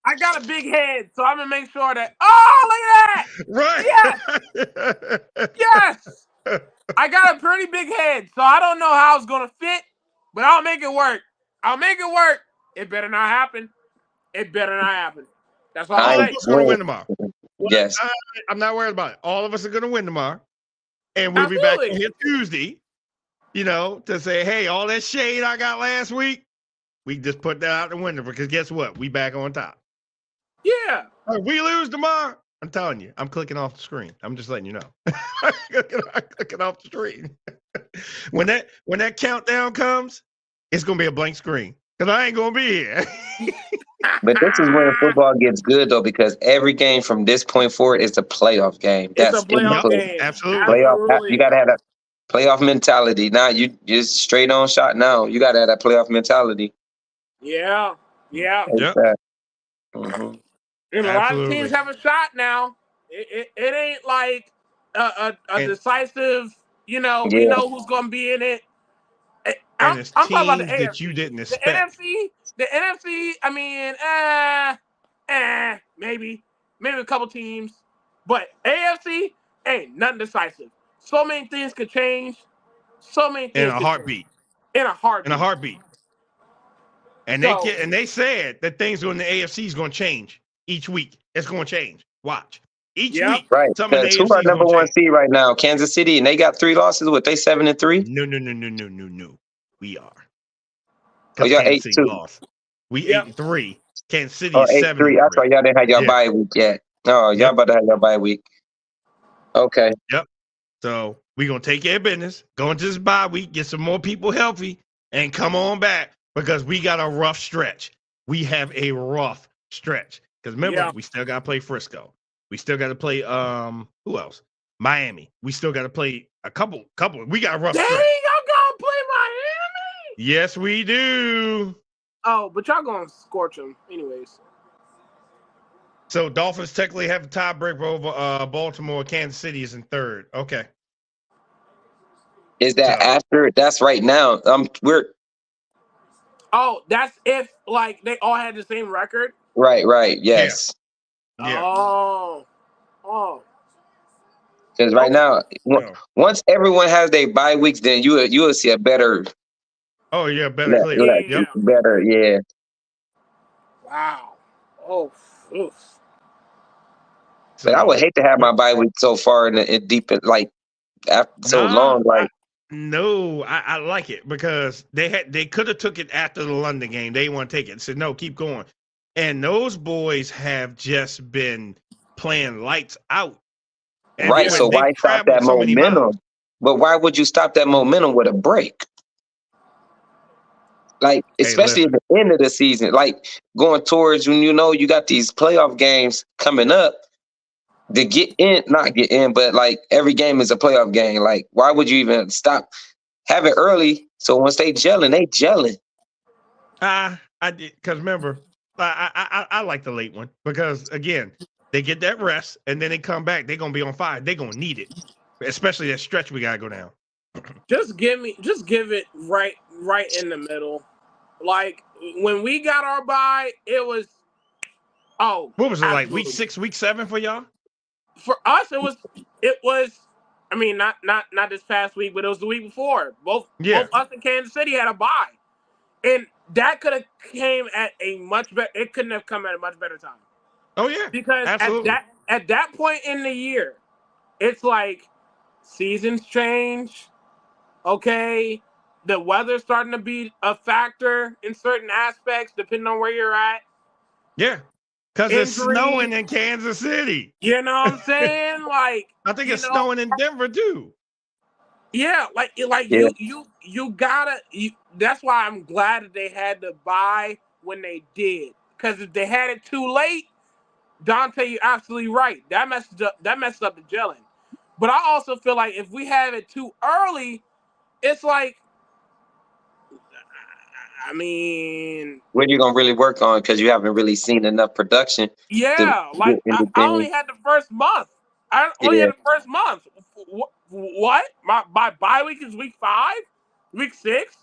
I got a big head, so I'm gonna make sure that. Oh, look at that! Right. Yes. I got a pretty big head, so I don't know how it's gonna fit, but I'll make it work. It better not happen. That's all All I'm of us are gonna win tomorrow. Yes. I'm not worried about it. All of us are gonna win tomorrow, and we'll be back here Tuesday. To say, hey, all that shade I got last week, we just put that out the window because guess what? We back on top. Yeah. If we lose tomorrow, I'm telling you, I'm clicking off the screen. I'm just letting you know. I'm clicking off the screen. When that countdown comes, it's gonna be a blank screen because I ain't gonna be here. But this is when football gets good though, because every game from this point forward is a playoff game. It's a playoff game. Absolutely. Playoff. You gotta have that playoff mentality. Now you just straight on shot. Now you gotta have that playoff mentality. Yeah. Yep. Mm-hmm. And a lot of teams have a shot now. It ain't like a decisive. We know who's gonna be in it. I'm talking about the AFC. That you didn't expect. The NFC. I mean, maybe a couple teams, but AFC ain't nothing decisive. So many things could change. In a heartbeat. And they said that things in the AFC is going to change each week. It's going to change. Watch. Each week. Right. Because who are number one seed right now? Kansas City, and they got 3 losses. What, they 7-3? No. We are. Oh, y'all 8-2. We 8-3. Kansas City is 8-3. That's right. Y'all didn't have your bye week yet. No, y'all about to have your bye week. Okay. Yep. So we're going to take care of business, go into this bye week, get some more people healthy, and come on back because we got a rough stretch. we have a rough stretch. Because remember, we still got to play Frisco. We still got to play who else? Miami. We still got to play a couple. We got a rough Dang, stretch. y'all gonna play Miami? Yes, we do. Oh, but y'all gonna scorch them anyways. So Dolphins technically have a tiebreaker over Baltimore. Kansas City is in third. Okay. Is that after? That's right now. Oh, that's if like they all had the same record. Right. Yes. Yeah. Oh. Because right now, once everyone has their bye weeks, then you will see a better. Oh yeah, better clear. Yeah. Better, yeah. Wow. Oh. Oof. But I would hate to have my bye week so far in deep, like after so long. Like I like it because they could have took it after the London game. They want to take it. Said no, keep going. And those boys have just been playing lights out. And right. So why stop that momentum? But why would you stop that momentum with a break? Like, especially at the end of the season, like going towards when you got these playoff games coming up. To not get in, but like every game is a playoff game. Like, why would you even stop? Have it early, so once they gelling. I did, because remember, I like the late one because again, they get that rest and then they come back. They're gonna be on fire. They're gonna need it, especially that stretch we gotta go down. Just give it right in the middle. Like when we got our bye, it was what was it like? Week 6, week 7 for y'all? For us, it was. I mean, not this past week, but it was the week before. Both us and Kansas City had a bye, and that could have came at a much better. It couldn't have come at a much better time. Oh yeah, because absolutely. at that point in the year, it's like seasons change. Okay, the weather's starting to be a factor in certain aspects, depending on where you're at. Yeah. Because it's snowing in Kansas City. You know what I'm saying? Like I think it's snowing in Denver too. Yeah, you gotta. That's why I'm glad that they had to buy when they did. Because if they had it too late, Dante, you're absolutely right. That messed up the gelling. But I also feel like if we have it too early, it's like, I mean, what are you gonna really work on? Because you haven't really seen enough production. Yeah, like I only had the first month. I only had the first month. What? My bye week is week 5, week 6.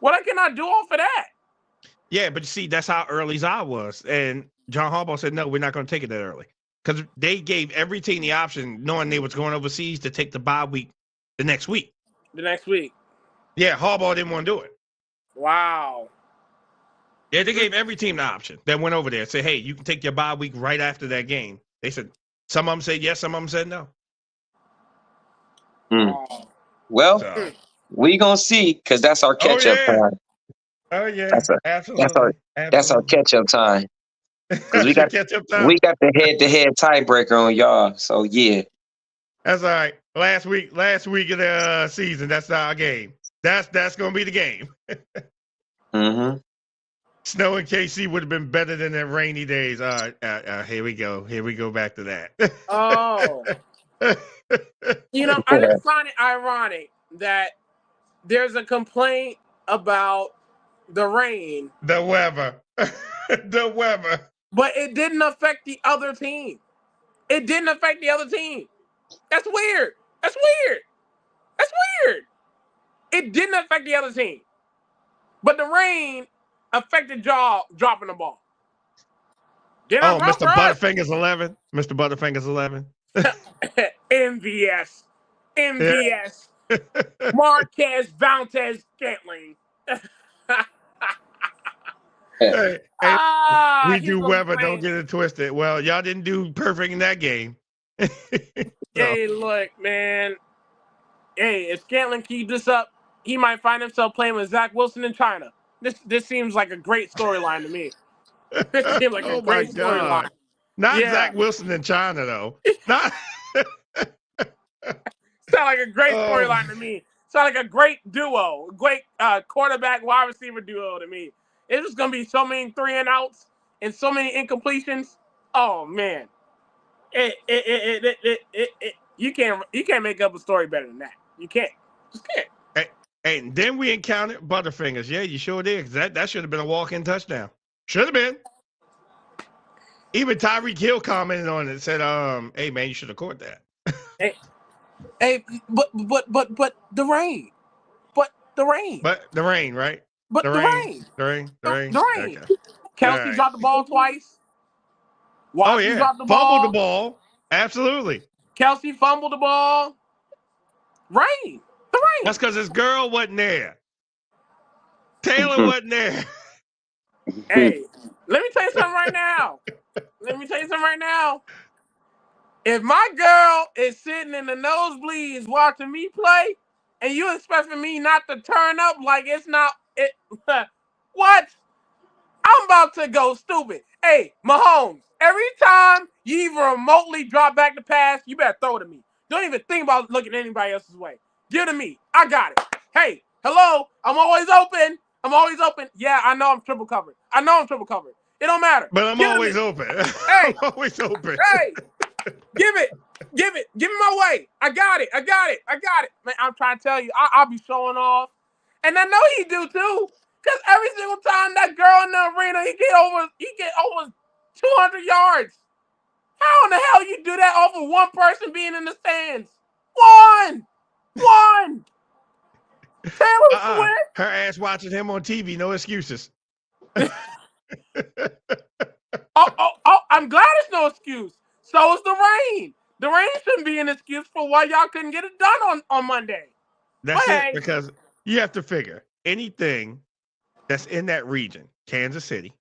What can I do off of that? Yeah, but you see, that's how early I was, and John Harbaugh said, "No, we're not going to take it that early," because they gave every team the option, knowing they was going overseas, to take the bye week the next week. Yeah, Harbaugh didn't want to do it. Wow. Yeah, they gave every team the option that went over there and said, "Hey, you can take your bye week right after that game." They said some of them said yes, some of them said no. Well, we gonna see because that's our catch up time. Oh yeah, absolutely. That's our catch up time. Because we got the head-to-head tiebreaker on y'all. So yeah, that's all right. Last week of the season, that's our game. That's gonna be the game. Mm-hmm. Snow in KC would have been better than the rainy days. Here we go. Here we go back to that. Oh. I just find it ironic that there's a complaint about the rain. The weather. The weather. But it didn't affect the other team. That's weird. It didn't affect the other team. But the rain affected y'all dropping the ball. Mr. Butterfingers 11. Mr. Butterfingers 11. MVS. Marquez Valdes Scantling. We do Weber, don't get it twisted. Well, y'all didn't do perfect in that game. Hey, look, man. Hey, if Scantling keeps this up, he might find himself playing with Zach Wilson in China. This seems like a great storyline to me. This seems like a great storyline. Not Zach Wilson in China, though. Not. Sound like a great storyline to me. Sound like a great duo, great quarterback wide receiver duo to me. It's just gonna be so many 3-and-outs and so many incompletions. Oh man, you can't make up a story better than that. You can't, just can't. And then we encountered Butterfingers. Yeah, you sure did. That should have been a walk-in touchdown. Should have been. Even Tyreek Hill commented on it and said, hey man, you should have caught that. Hey, but the rain. But the rain. But the rain, right? But the rain. The rain. Okay. Kelsey Right. dropped the ball twice. Watson dropped the ball. Fumbled the ball. Absolutely. Kelsey fumbled the ball. Rain. The rain. That's because his girl wasn't there. Taylor wasn't there. Hey, let me tell you something right now. If my girl is sitting in the nosebleeds watching me play, and you expecting me not to turn up like it's not it, what? I'm about to go stupid. Hey, Mahomes, every time you even remotely drop back the pass, you better throw it to me. Don't even think about looking anybody else's way. Give it to me. I got it. Hey, hello, I'm always open. Yeah, I know I'm triple covered. It don't matter. But I'm always open. Hey, I'm always open. Hey, give it my way. I got it. Man, I'm trying to tell you, I'll be showing off. And I know he do too. Because every single time that girl in the arena, he get over 200 yards. How in the hell you do that off of one person being in the stands? One. Taylor Swift. Her ass watching him on TV. No excuses. I'm glad it's no excuse. So is the rain. The rain shouldn't be an excuse for why y'all couldn't get it done on Monday. That's it, because you have to figure anything that's in that region, Kansas City,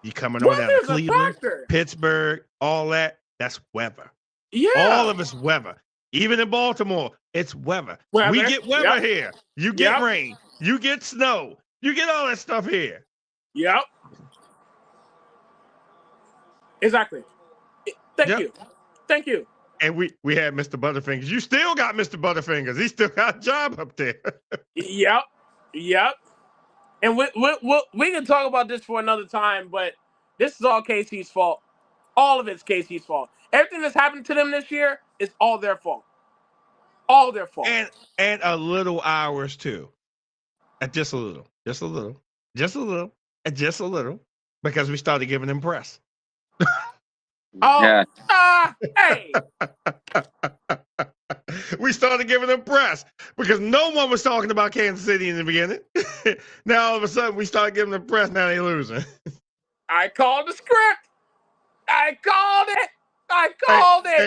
you coming on down to Cleveland, Pittsburgh, all that, that's weather. Yeah. All of it's weather. Even in Baltimore, it's weather. We get weather here. You get rain. You get snow. You get all that stuff here. Yep. Exactly. Thank you. And we had Mr. Butterfingers. You still got Mr. Butterfingers. He still got a job up there. Yep. And we can talk about this for another time, but this is all KC's fault. All of it's KC's fault. Everything that's happened to them this year is all their fault. All their fault. And a little ours too. Just a little. Because we started giving them press. Hey. We started giving them press because no one was talking about Kansas City in the beginning. Now all of a sudden we start giving them press. Now they losing. I called the script. I called it.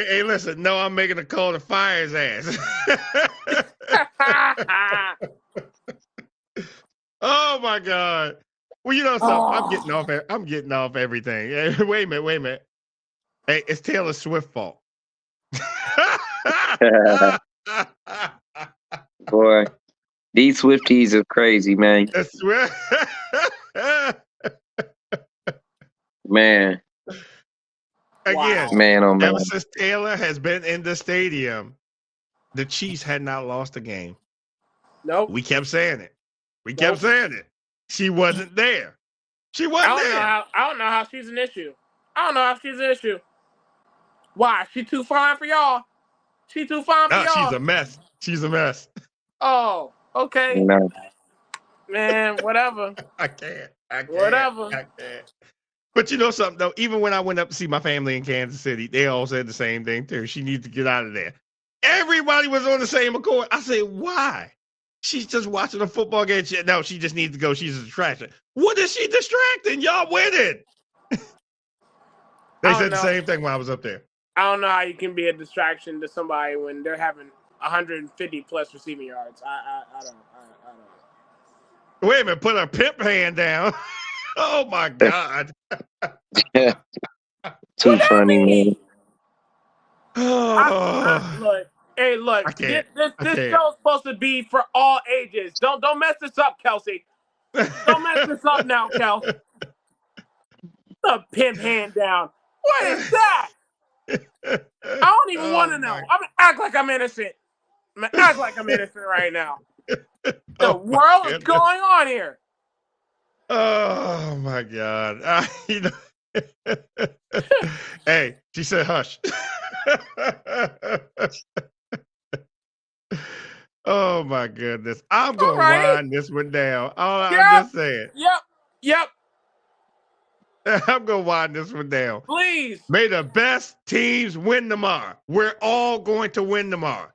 Hey, listen. No, I'm making a call to fire his ass. Oh my God. Well, you know something. I'm getting off everything. Hey, wait a minute. Hey, it's Taylor Swift's fault. Boy, these Swifties are crazy, man. Man. Again, man, oh man. Ever since Taylor has been in the stadium, the Chiefs had not lost a game. Nope. We kept saying it. She wasn't there. I don't know how she's an issue. Why? She too fine for y'all? She's a mess. Oh, okay. No. Man, whatever. I can't. Whatever. I can't. But you know something, though? Even when I went up to see my family in Kansas City, they all said the same thing, too. She needs to get out of there. Everybody was on the same accord. I said, why? She's just watching a football game. No, she just needs to go. She's a distraction. What is she distracting? Y'all winning. They said the same thing when I was up there. I don't know how you can be a distraction to somebody when they're having 150 plus receiving yards. I don't. Wait a minute, put a pimp hand down. Oh my God. Too funny, man. Look. This show's supposed to be for all ages. Don't mess this up, Kelsey. Don't mess this up now, Kel. The pimp hand down. What is that? I don't even want to know. I'm gonna act like I'm innocent. right now. The world is going on here. Oh my God. Hey, she said hush. Oh my goodness. I'm All gonna right. wind this one down. I'm Yep. just saying. Yep. I'm gonna wind this one down. Please. May the best teams win tomorrow. We're all going to win tomorrow.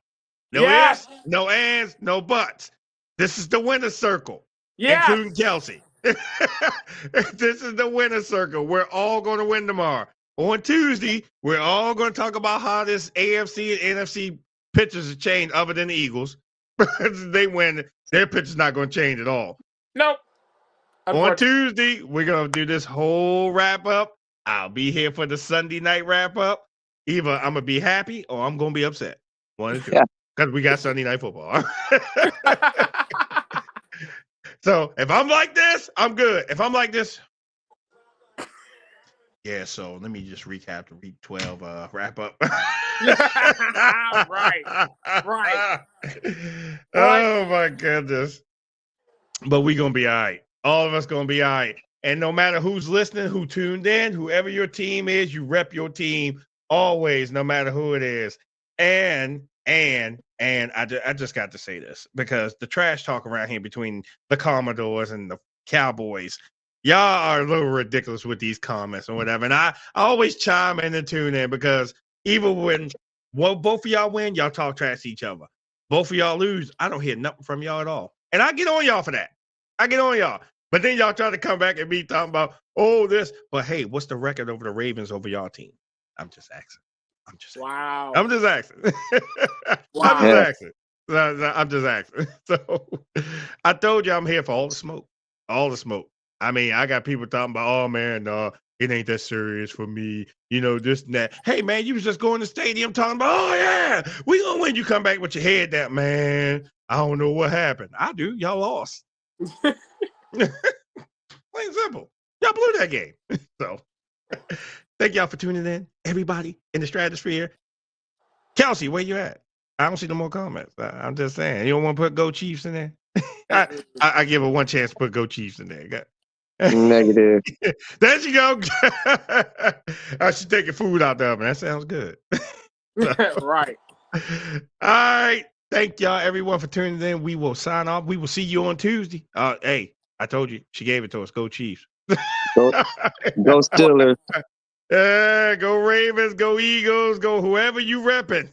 No Yes. ifs, no ands, no buts. This is the winner's circle, Yes. including Kelsey. This is the winner's circle. We're all going to win tomorrow. On Tuesday, we're all going to talk about how this AFC and NFC pitchers have changed other than the Eagles. They win. Their pitcher's not going to change at all. Nope. On Tuesday, we're going to do this whole wrap up. I'll be here for the Sunday night wrap up. Either I'm going to be happy or I'm going to be upset. One of the two. Because we got Sunday night football. So if I'm like this, I'm good. If I'm like this, yeah. So let me just recap the week 12 wrap up. Right. Oh my goodness. But we gonna be all right. All of us gonna be all right. And no matter who's listening, who tuned in, whoever your team is, you rep your team always, no matter who it is. And I just got to say this because the trash talk around here between the Commodores and the Cowboys, y'all are a little ridiculous with these comments or whatever. And I always chime in and tune in because even when both of y'all win, y'all talk trash to each other. Both of y'all lose, I don't hear nothing from y'all at all. And I get on y'all for that. I get on y'all. But then y'all try to come back and be talking about, oh, this. But hey, what's the record over the Ravens over y'all team? I'm just asking. Wow. I'm just asking. Wow. I'm just asking. So I told you I'm here for all the smoke. All the smoke. I mean, I got people talking about, oh man, it ain't that serious for me. You know, this and that. Hey man, you was just going to the stadium talking about, oh yeah, we gonna win. You come back with your head down, man. I don't know what happened. I do. Y'all lost. Plain simple. Y'all blew that game. So thank y'all for tuning in. Everybody in the stratosphere. Kelsey, where you at? I don't see no more comments. I'm just saying. You don't want to put Go Chiefs in there? I give her one chance to put Go Chiefs in there. Negative. There she go. She's taking food out the oven. That sounds good. Right. All right. Thank y'all, everyone, for tuning in. We will sign off. We will see you on Tuesday. Hey, I told you. She gave it to us. Go Chiefs. Go Steelers. Go Ravens. Go Eagles. Go whoever you repping.